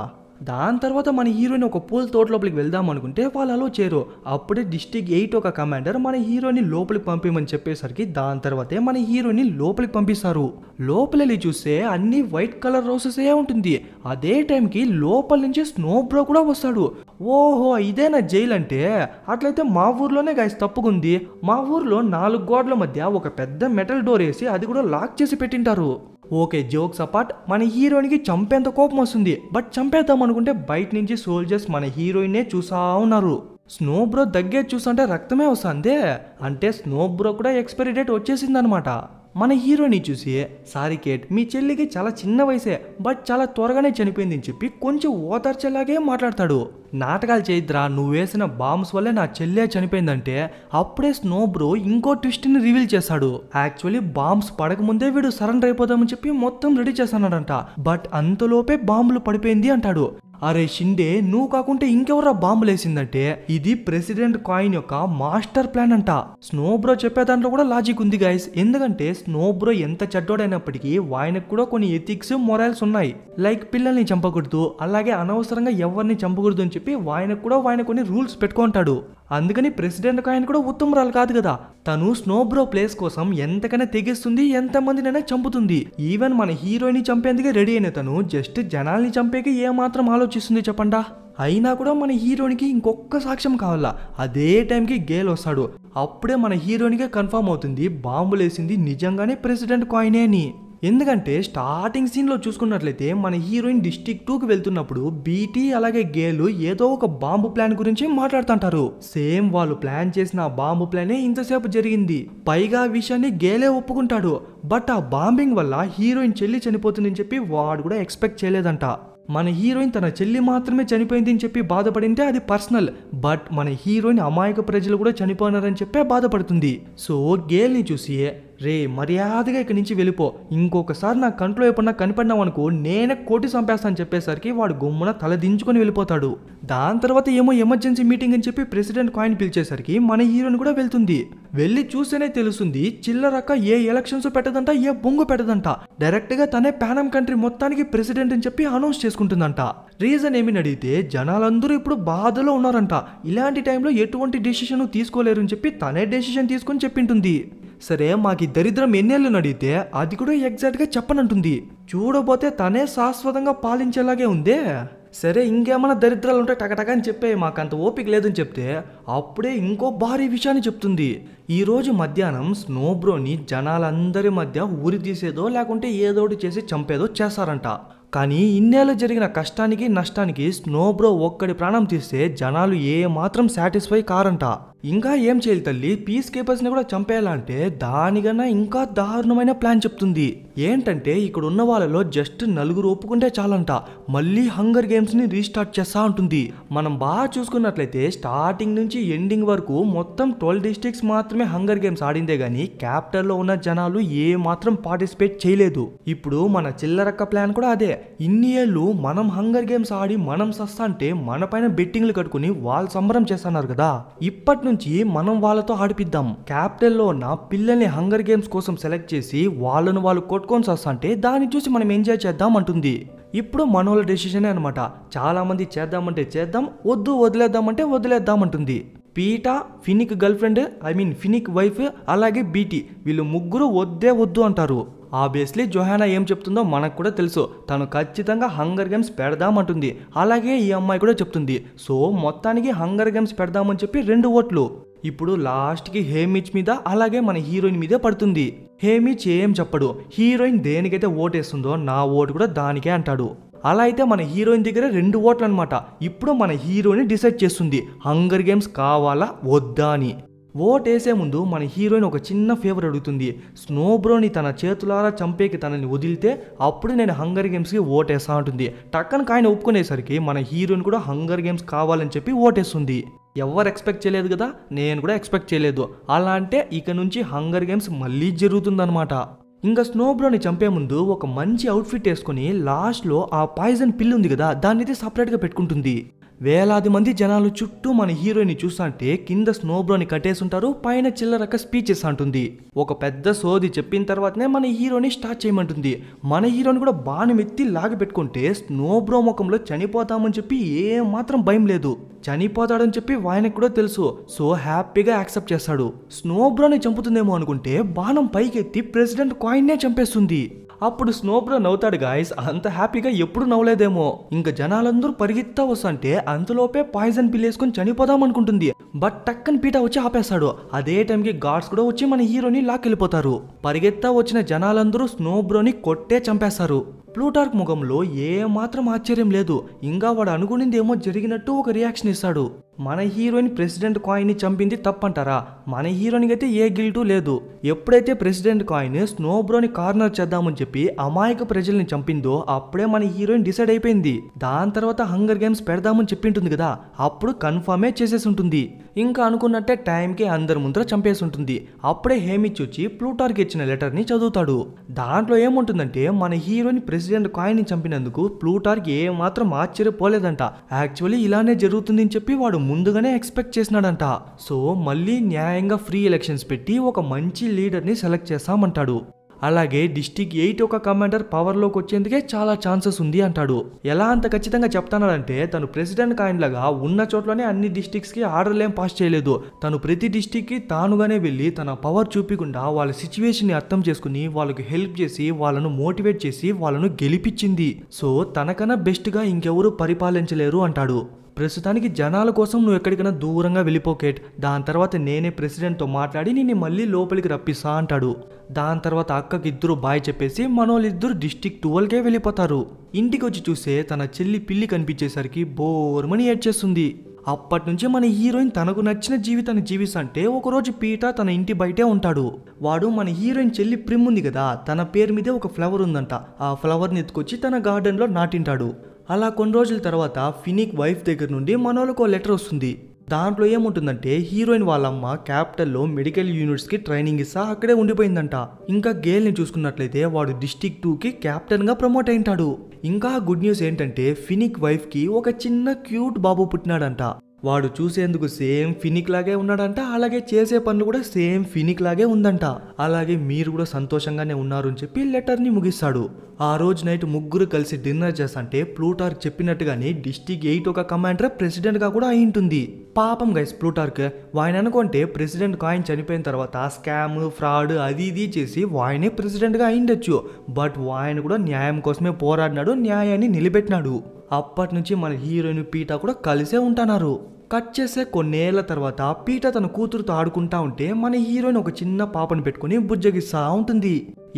దాని తర్వాత మన హీరోయిన్ ఒక పూల తోట లోపలికి వెళ్దాం అనుకుంటే వాళ్ళు అలో చేయరు. అప్పుడే డిస్ట్రిక్ట్ 8 ఒక కమాండర్ మన హీరోయిన్ లోపలికి పంపించమని చెప్పేసరికి దాని తర్వాతే మన హీరోయిన్ లోపలికి పంపిస్తారు. లోపలి చూస్తే అన్ని వైట్ కలర్ రోసెస్ ఏ ఉంటుంది. అదే టైంకి లోపల నుంచి స్నో బ్రో కూడా వస్తాడు. ఓహో, ఇదేనా జైలు అంటే? అట్లయితే మా ఊర్లోనే గైస్ తప్పుకుంది. మా ఊర్లో 4 గోడల మధ్య ఒక పెద్ద మెటల్ డోర్ వేసి అది కూడా లాక్ చేసి పెట్టింటారు. ఓకే, జోక్స్ అపార్ట్, మన హీరోయిన్కి చంపేంత కోపం వస్తుంది. బట్ చంపేద్దాం అనుకుంటే బయట నుంచి సోల్జర్స్ మన హీరోయిన్నే చూసా ఉన్నారు. స్నో బ్రో దగ్గర చూస్తుంటే రక్తమే వస్తుంది. అంటే స్నో బ్రో కూడా ఎక్స్పైరీ డేట్ వచ్చేసిందనమాట. మన హీరోని చూసి, సారీ కేట్, మీ చెల్లికి చాలా చిన్న వయసే బట్ చాలా త్వరగానే చనిపోయింది అని చెప్పి కొంచెం ఓదార్చేలాగే మాట్లాడతాడు. నాటకాలు చేయద్రా, నువ్వు వేసిన బాంబ్స్ వల్లే నా చెల్లె చనిపోయిందంటే అప్పుడే స్నో బ్రో ఇంకో ట్విస్ట్ని రివీల్ చేశాడు. యాక్చువల్లీ బాంబ్స్ పడకముందే వీడు సరెండర్ అయిపోదామని చెప్పి మొత్తం రెడీ చేస్తానంట. బట్ అంతలోపే బాంబులు పడిపోయింది అంటాడు. అరే షిండే, నువ్వు కాకుంటే ఇంకెవరా బాంబులు వేసిందంటే ఇది ప్రెసిడెంట్ కాయిన్ యొక్క మాస్టర్ ప్లాన్ అంట. స్నో బ్రో చెప్పే దాంట్లో కూడా లాజిక్ ఉంది గైస్. ఎందుకంటే స్నో బ్రో ఎంత చెడ్డోడైనప్పటికీ ఆయనకు కూడా కొన్ని ఎథిక్స్, మొరల్స్ ఉన్నాయి. లైక్ పిల్లల్ని చంపకూడదు, అలాగే అనవసరంగా ఎవరిని చంపకూడదు అని చెప్పి ఆయనకు కూడా ఆయన కొన్ని రూల్స్ పెట్టుకుంటాడు. అందుకని ప్రెసిడెంట్ కాయిన్ కూడా ఉత్తమరాలు కాదు కదా. తను స్నోబ్రో ప్లేస్ కోసం ఎంతకైనా తెగిస్తుంది, ఎంతమందినైనా చంపుతుంది. ఈవెన్ మన హీరోయిన్ చంపేందుకే రెడీ అయిన తను జస్ట్ జనాల్ని చంపేకి ఏమాత్రం ఆలోచిస్తుంది చెప్పండా. అయినా కూడా మన హీరోయిన్కి ఇంకొక సాక్ష్యం కావాలా. అదే టైంకి గేల్ వస్తాడు. అప్పుడే మన హీరోయిన్కే కన్ఫర్మ్ అవుతుంది బాంబులేసింది నిజంగానే ప్రెసిడెంట్ కాయినే అని. ఎందుకంటే స్టార్టింగ్ సీన్లో చూసుకున్నట్లయితే మన హీరోయిన్ డిస్ట్రిక్ట్ 2కి వెళ్తున్నప్పుడు బీటీ అలాగే గేలు ఏదో ఒక బాంబు ప్లాన్ గురించి మాట్లాడుతుంటారు. సేమ్ వాళ్ళు ప్లాన్ చేసిన ఆ బాంబు ప్లానే ఇంతసేపు జరిగింది. పైగా ఆ విషయాన్ని గేలే ఒప్పుకుంటాడు. బట్ ఆ బాంబింగ్ వల్ల హీరోయిన్ చెల్లి చనిపోతుందని చెప్పి వాడు కూడా ఎక్స్పెక్ట్ చేయలేదంట. మన హీరోయిన్ తన చెల్లి మాత్రమే చనిపోయింది అని చెప్పి బాధపడింటే అది పర్సనల్. బట్ మన హీరోయిన్ అమాయక ప్రజలు కూడా చనిపోయినారని చెప్పే బాధపడుతుంది. సో గేల్ని చూసి రే మర్యాదగా ఇక్కడి నుంచి వెళ్ళిపో, ఇంకొకసారి నా కంట్లో ఎప్పుడన్నా కనిపడినావు అనుకో నేనే కోటి చంపేస్తాను చెప్పేసరికి వాడు గుమ్మున తల దించుకొని వెళ్ళిపోతాడు. దాని తర్వాత ఏమో ఎమర్జెన్సీ మీటింగ్ అని చెప్పి ప్రెసిడెంట్ కాయిన్ పిలిచేసరికి మన హీరోయిన్ కూడా వెళ్తుంది. వెళ్ళి చూస్తేనే తెలుస్తుంది చిల్లరక్క ఏ ఎలక్షన్స్ పెట్టదంట, ఏ బొంగు పెట్టదంట. డైరెక్ట్ గా తనే పానం కంట్రీ మొత్తానికి ప్రెసిడెంట్ అని చెప్పి అనౌన్స్ చేసుకుంటుందంట. రీజన్ ఏమని అడిగితే జనాలందరూ ఇప్పుడు బాధలో ఉన్నారంట. ఇలాంటి టైంలో ఎటువంటి డెసిషన్ తీసుకోలేరు అని చెప్పి తనే డెసిషన్ తీసుకొని చెప్పింటుంది. సరే మాకు దరిద్రం ఎన్నేళ్ళు అడిగితే అది కూడా ఎగ్జాక్ట్గా చెప్పనంటుంది. చూడబోతే తనే శాశ్వతంగా పాలించేలాగే ఉందే. సరే ఇంకేమైనా దరిద్రాలు ఉంటే టకటక అని చెప్పే, మాకంత ఓపిక లేదని చెప్తే అప్పుడే ఇంకో భారీ విషయాన్ని చెప్తుంది. ఈరోజు మధ్యాహ్నం స్నోబ్రోని జనాలందరి మధ్య ఊరి తీసేదో లేకుంటే ఏదోటి చేసి చంపేదో చేస్తారంట. కానీ ఇన్నేళ్ళు జరిగిన కష్టానికి నష్టానికి స్నోబ్రో ఒక్కడి ప్రాణం తీస్తే జనాలు ఏ మాత్రం సాటిస్ఫై కారంట. ఇంకా ఏం చేయాలి తల్లి, పీస్ కీపర్స్ని కూడా చంపేయాలంటే దానికన్నా ఇంకా దారుణమైన ప్లాన్ చెప్తుంది. ఏంటంటే ఇక్కడ ఉన్న వాళ్ళలో జస్ట్ 4 ఒప్పుకుంటే చాలంట మళ్ళీ హంగర్ గేమ్స్ని రీస్టార్ట్ చేస్తా ఉంటుంది. మనం బాగా చూసుకున్నట్లయితే స్టార్టింగ్ నుంచి ఎండింగ్ వరకు మొత్తం 12 డిస్ట్రిక్ట్స్ మాత్రమే హంగర్ గేమ్స్ ఆడిందే గానీ క్యాపిటల్లో ఉన్న జనాలు ఏ మాత్రం పార్టిసిపేట్ చేయలేదు. ఇప్పుడు మన చిల్లరక్క ప్లాన్ కూడా అదే. ఇన్ని ఏళ్ళు మనం హంగర్ గేమ్స్ ఆడి మనం సస్తా అంటే మన పైన బెట్టింగ్లు కట్టుకుని వాళ్ళు సంబరం చేస్తున్నారు కదా. ఇప్పటి నుంచి మనం వాళ్ళతో ఆడిపిద్దాం. క్యాపిటల్లో ఉన్న పిల్లల్ని హంగర్ గేమ్స్ కోసం సెలెక్ట్ చేసి వాళ్ళను వాళ్ళు కొట్టుకొని సస్తా అంటే దాన్ని చూసి మనం ఎంజాయ్ చేద్దాం అంటుంది. ఇప్పుడు మనోళ్ళ డెసిషనే అనమాట. చాలా మంది చేద్దామంటే చేద్దాం, వద్దు వదిలేద్దామంటే వదిలేద్దామంటుంది. పీటా, ఫినిక్ గర్ల్ ఫ్రెండ్ ఫినిక్ వైఫ్ అలాగే బీటీ వీళ్ళు ముగ్గురు వద్దే వద్దు అంటారు. ఆబ్వియస్లీ జొహానా ఏం చెప్తుందో మనకు కూడా తెలుసు. తను ఖచ్చితంగా హంగర్ గేమ్స్ పెడదామంటుంది. అలాగే ఈ అమ్మాయి కూడా చెప్తుంది. సో మొత్తానికి హంగర్ గేమ్స్ పెడదామని చెప్పి 2 ఓట్లు. ఇప్పుడు లాస్ట్కి హేమిచ్ మీద అలాగే మన హీరోయిన్ మీదే పడుతుంది. హేమిచ్ ఏం చెప్పడు. హీరోయిన్ దేనికైతే ఓటేస్తుందో నా ఓటు కూడా దానికే అంటాడు. అలా అయితే మన హీరోయిన్ దగ్గర 2 ఓట్లు అనమాట. ఇప్పుడు మన హీరోయిన్ డిసైడ్ చేస్తుంది హంగర్ గేమ్స్ కావాలా వద్దా అని. ఓట్ వేసే ముందు మన హీరోయిన్ ఒక చిన్న ఫేవర్ అడుగుతుంది. స్నోబ్రోని తన చేతులారా చంపేకి తనని వదిలితే అప్పుడు నేను హంగర్ గేమ్స్కి ఓటేస్తా ఉంటుంది. టక్కన కాయన ఒప్పుకునేసరికి మన హీరోయిన్ కూడా హంగర్ గేమ్స్ కావాలని చెప్పి ఓటేస్తుంది. ఎవరు ఎక్స్పెక్ట్ చేయలేదు కదా, నేను కూడా ఎక్స్పెక్ట్ చేయలేదు. అలా అంటే ఇక నుంచి హంగర్ గేమ్స్ మళ్ళీ జరుగుతుందన్నమాట. ఇంకా స్నోబ్రోని చంపే ముందు ఒక మంచి అవుట్ఫిట్ వేసుకుని లాస్ట్లో ఆ పాయిజన్ పిల్ ఉంది కదా దాన్ని సపరేట్గా పెట్టుకుంటుంది. వేలాది మంది జనాలు చుట్టూ మన హీరోయిన్ చూస్తుంటే కింద స్నోబ్రోని కట్టేస్తుంటారు, పైన చిల్లరక్క స్పీచెస్ అంటుంది. ఒక పెద్ద సోది చెప్పిన తర్వాతనే మన హీరోని స్టార్ట్ చేయమంటుంది. మన హీరోని కూడా బాణం ఎత్తి లాగి పెట్టుకుంటే స్నోబ్రో ముఖంలో చనిపోతామని చెప్పి ఏ మాత్రం భయం లేదు. చనిపోతాడని చెప్పి ఆయనకు కూడా తెలుసు. సో హ్యాపీగా యాక్సెప్ట్ చేస్తాడు. స్నోబ్రోని చంపుతుందేమో అనుకుంటే బాణం పైకెత్తి ప్రెసిడెంట్ కాయిన్నే చంపేస్తుంది. అప్పుడు స్నోబ్రో నవ్వుతాడు గాయస్. అంత హ్యాపీగా ఎప్పుడు నవ్వలేదేమో. ఇంకా జనాలందరూ పరిగెత్తా వస్తుంటే అంతలోపే పాయిజన్ పిల్ వేసుకొని చనిపోదాం అనుకుంటుంది. బట్ టక్కన్ పీటా వచ్చి ఆపేస్తాడు. అదే టైంకి గార్డ్స్ కూడా వచ్చి మన హీరోని లాక్కెళ్ళిపోతారు. పరిగెత్తా వచ్చిన జనాలందరూ స్నోబ్రోని కొట్టే చంపేస్తారు. ప్లూటార్క్ ముఖంలో ఏ మాత్రం ఆశ్చర్యం లేదు. ఇంకా వాడు అనుకునిందేమో జరిగినట్టు ఒక రియాక్షన్ ఇస్తాడు. మన హీరోయిన్ ప్రెసిడెంట్ కాయిన్ని చంపింది తప్పంటారా? మన హీరోయిన్కి అయితే ఏ గిల్టు లేదు. ఎప్పుడైతే ప్రెసిడెంట్ కాయిన్ స్నోబ్రోని కార్నర్ చేద్దామని చెప్పి అమాయక ప్రజల్ని చంపిందో అప్పుడే మన హీరోయిన్ డిసైడ్ అయిపోయింది. దాని తర్వాత హంగర్ గేమ్స్ పెడదామని చెప్పింటుంది కదా, అప్పుడు కన్ఫర్మే చేసేసి ఉంటుంది. ఇంకా అనుకున్నట్టే టైంకి అందరి ముందర చంపేసి ఉంటుంది. అప్పుడే హేమిచ్ వచ్చి ప్లూటార్క్ ఇచ్చిన లెటర్ని చదువుతాడు. దాంట్లో ఏముంటుందంటే మన హీరోయిన్ ప్రెసిడెంట్ కాయిన్ని చంపినందుకు ప్లూటార్క్ ఏ మాత్రం ఆశ్చర్యపోలేదంట. యాక్చువల్లీ ఇలానే జరుగుతుందని చెప్పి వాడు ముందుగానే ఎక్స్పెక్ట్ చేసినాడంట. సో మళ్ళీ న్యాయంగా ఫ్రీ ఎలక్షన్స్ పెట్టి ఒక మంచి లీడర్ని సెలెక్ట్ చేస్తామంటాడు. అలాగే డిస్టిక్ 8 ఒక కమాండర్ పవర్లోకి వచ్చేందుకే చాలా ఛాన్సెస్ ఉంది అంటాడు. ఎలా అంత ఖచ్చితంగా చెప్తానంటే తను ప్రెసిడెంట్ కాయిన్లాగా ఉన్న చోట్లోనే అన్ని డిస్టిక్స్ కి ఆర్డర్లు ఏం పాస్ చేయలేదు. తను ప్రతి డిస్టిక్ కి తానుగానే వెళ్ళి తన పవర్ చూపించకుండా వాళ్ళ సిచ్యువేషన్ ని అర్థం చేసుకుని వాళ్ళకి హెల్ప్ చేసి వాళ్ళను మోటివేట్ చేసి వాళ్ళను గెలిపించింది. సో తనకన్నా బెస్ట్ గా ఇంకెవరు పరిపాలించలేరు అంటాడు. ప్రస్తుతానికి జనాల కోసం నువ్వు ఎక్కడికైనా దూరంగా వెళ్ళిపోకేట్, దాని తర్వాత నేనే ప్రెసిడెంట్తో మాట్లాడి నిన్ను మళ్ళీ లోపలికి రప్పిస్తా అంటాడు. దాని తర్వాత అక్కకి ఇద్దరు బాయ్ చెప్పేసి మనోళ్ళిద్దరు డిస్టిక్ 12కే వెళ్ళిపోతారు. ఇంటికి వచ్చి చూస్తే తన చెల్లి పిల్లి కనిపించేసరికి బోర్మని ఏడ్చేస్తుంది. అప్పటి నుంచి మన హీరోయిన్ తనకు నచ్చిన జీవితాన్ని జీవిస్తుంటే ఒకరోజు పీటర్ తన ఇంటి బయటే ఉంటాడు. వాడు మన హీరోయిన్ చెల్లి ప్రిమ్ ఉంది కదా, తన పేరు మీదే ఒక ఫ్లవర్ ఉందంట. ఆ ఫ్లవర్ని ఎత్తుకొచ్చి తన గార్డెన్లో నాటింటాడు. అలా కొన్ని రోజుల తర్వాత ఫినిక్ వైఫ్ దగ్గర నుండి మనోళ్ళకు లెటర్ వస్తుంది. దాంట్లో ఏముంటుందంటే హీరోయిన్ వాళ్ళమ్మ క్యాపిటల్లో మెడికల్ యూనిట్స్కి ట్రైనింగ్ ఇస్తా అక్కడే ఉండిపోయిందంట. ఇంకా గేల్ని చూసుకున్నట్లయితే వాడు డిస్టిక్ 2కి క్యాప్టెన్గా ప్రమోట్ అయింటాడు. ఇంకా గుడ్ న్యూస్ ఏంటంటే ఫినిక్ వైఫ్కి ఒక చిన్న క్యూట్ బాబు పుట్టినాడంట. వాడు చూసేందుకు సేమ్ ఫినిక్ లాగే ఉన్నాడంట. అలాగే చేసే పనులు కూడా సేమ్ ఫినిక్ లాగే ఉందంట. అలాగే మీరు కూడా సంతోషంగానే ఉన్నారు అని చెప్పి లెటర్ని ముగిస్తాడు. ఆ రోజు నైట్ ముగ్గురు కలిసి డిన్నర్ చేస్తుంటే ప్లూటార్క్ చెప్పినట్టుగానే డిస్టిక్ 8 ఒక కమాండర్ ప్రెసిడెంట్గా కూడా అయి ఉంటుంది. పాపం గైస్ ప్లూటార్క్ వాయన అనుకుంటే ప్రెసిడెంట్ కాయిన్ చనిపోయిన తర్వాత స్కామ్ ఫ్రాడ్ అది ఇది చేసి వాయనే ప్రెసిడెంట్గా అయిండొచ్చు. బట్ వాయన కూడా న్యాయం కోసమే పోరాడినాడు, న్యాయాన్ని నిలబెట్టినాడు. అప్పటి నుంచి మన హీరోయిన్ పీటర్ కూడా కలిసే ఉంటున్నారు. కట్ చేసే కొన్నేళ్ల తర్వాత పీటర్ తన కూతురుతో ఆడుకుంటా ఉంటే మన హీరోయిన్ ఒక చిన్న పాపను పెట్టుకుని బుజ్జగిస్తా ఉంటుంది.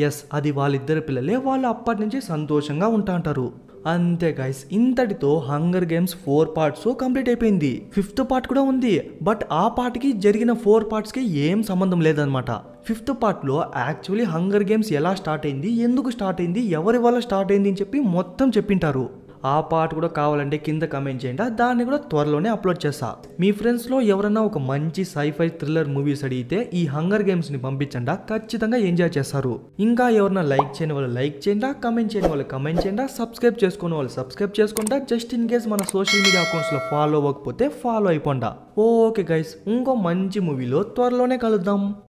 ఎస్, అది వాళ్ళిద్దరి పిల్లలే. వాళ్ళు అప్పటి నుంచి సంతోషంగా ఉంటా ఉంటారు. అంతే గైస్, ఇంతటితో హంగర్ గేమ్స్ 4 పార్ట్స్ కంప్లీట్ అయిపోయింది. 5th పార్ట్ కూడా ఉంది. బట్ ఆ పార్ట్కి జరిగిన 4 పార్ట్స్కి ఏం సంబంధం లేదనమాట. 5th పార్ట్లో యాక్చువల్లీ హంగర్ గేమ్స్ ఎలా స్టార్ట్ అయింది, ఎందుకు స్టార్ట్ అయింది, ఎవరి వల్ల స్టార్ట్ అయింది అని చెప్పి మొత్తం చెప్పింటారు. ఆ పార్ట్ కూడా కావాలంటే కింద కమెంట్ చేయండి, దాన్ని కూడా త్వరలోనే అప్లోడ్ చేస్తా. మీ ఫ్రెండ్స్లో ఎవరైనా ఒక మంచి సైఫై థ్రిల్లర్ మూవీస్ అడిగితే ఈ హంగర్ గేమ్స్ని పంపించండి, ఖచ్చితంగా ఎంజాయ్ చేస్తారు. ఇంకా ఎవరైనా లైక్ చేయని వాళ్ళు లైక్ చేయండి, కమెంట్ చేయని వాళ్ళు కమెంట్ చేయండి, సబ్స్క్రైబ్ చేసుకునే వాళ్ళు సబ్స్క్రైబ్ చేసుకుంటా. జస్ట్ ఇన్ కేస్ మన సోషల్ మీడియా అకౌంట్స్లో ఫాలో అవ్వకపోతే ఫాలో అయిపోండా. ఓకే గైస్, ఇంకో మంచి మూవీలో త్వరలోనే కలుద్దాం.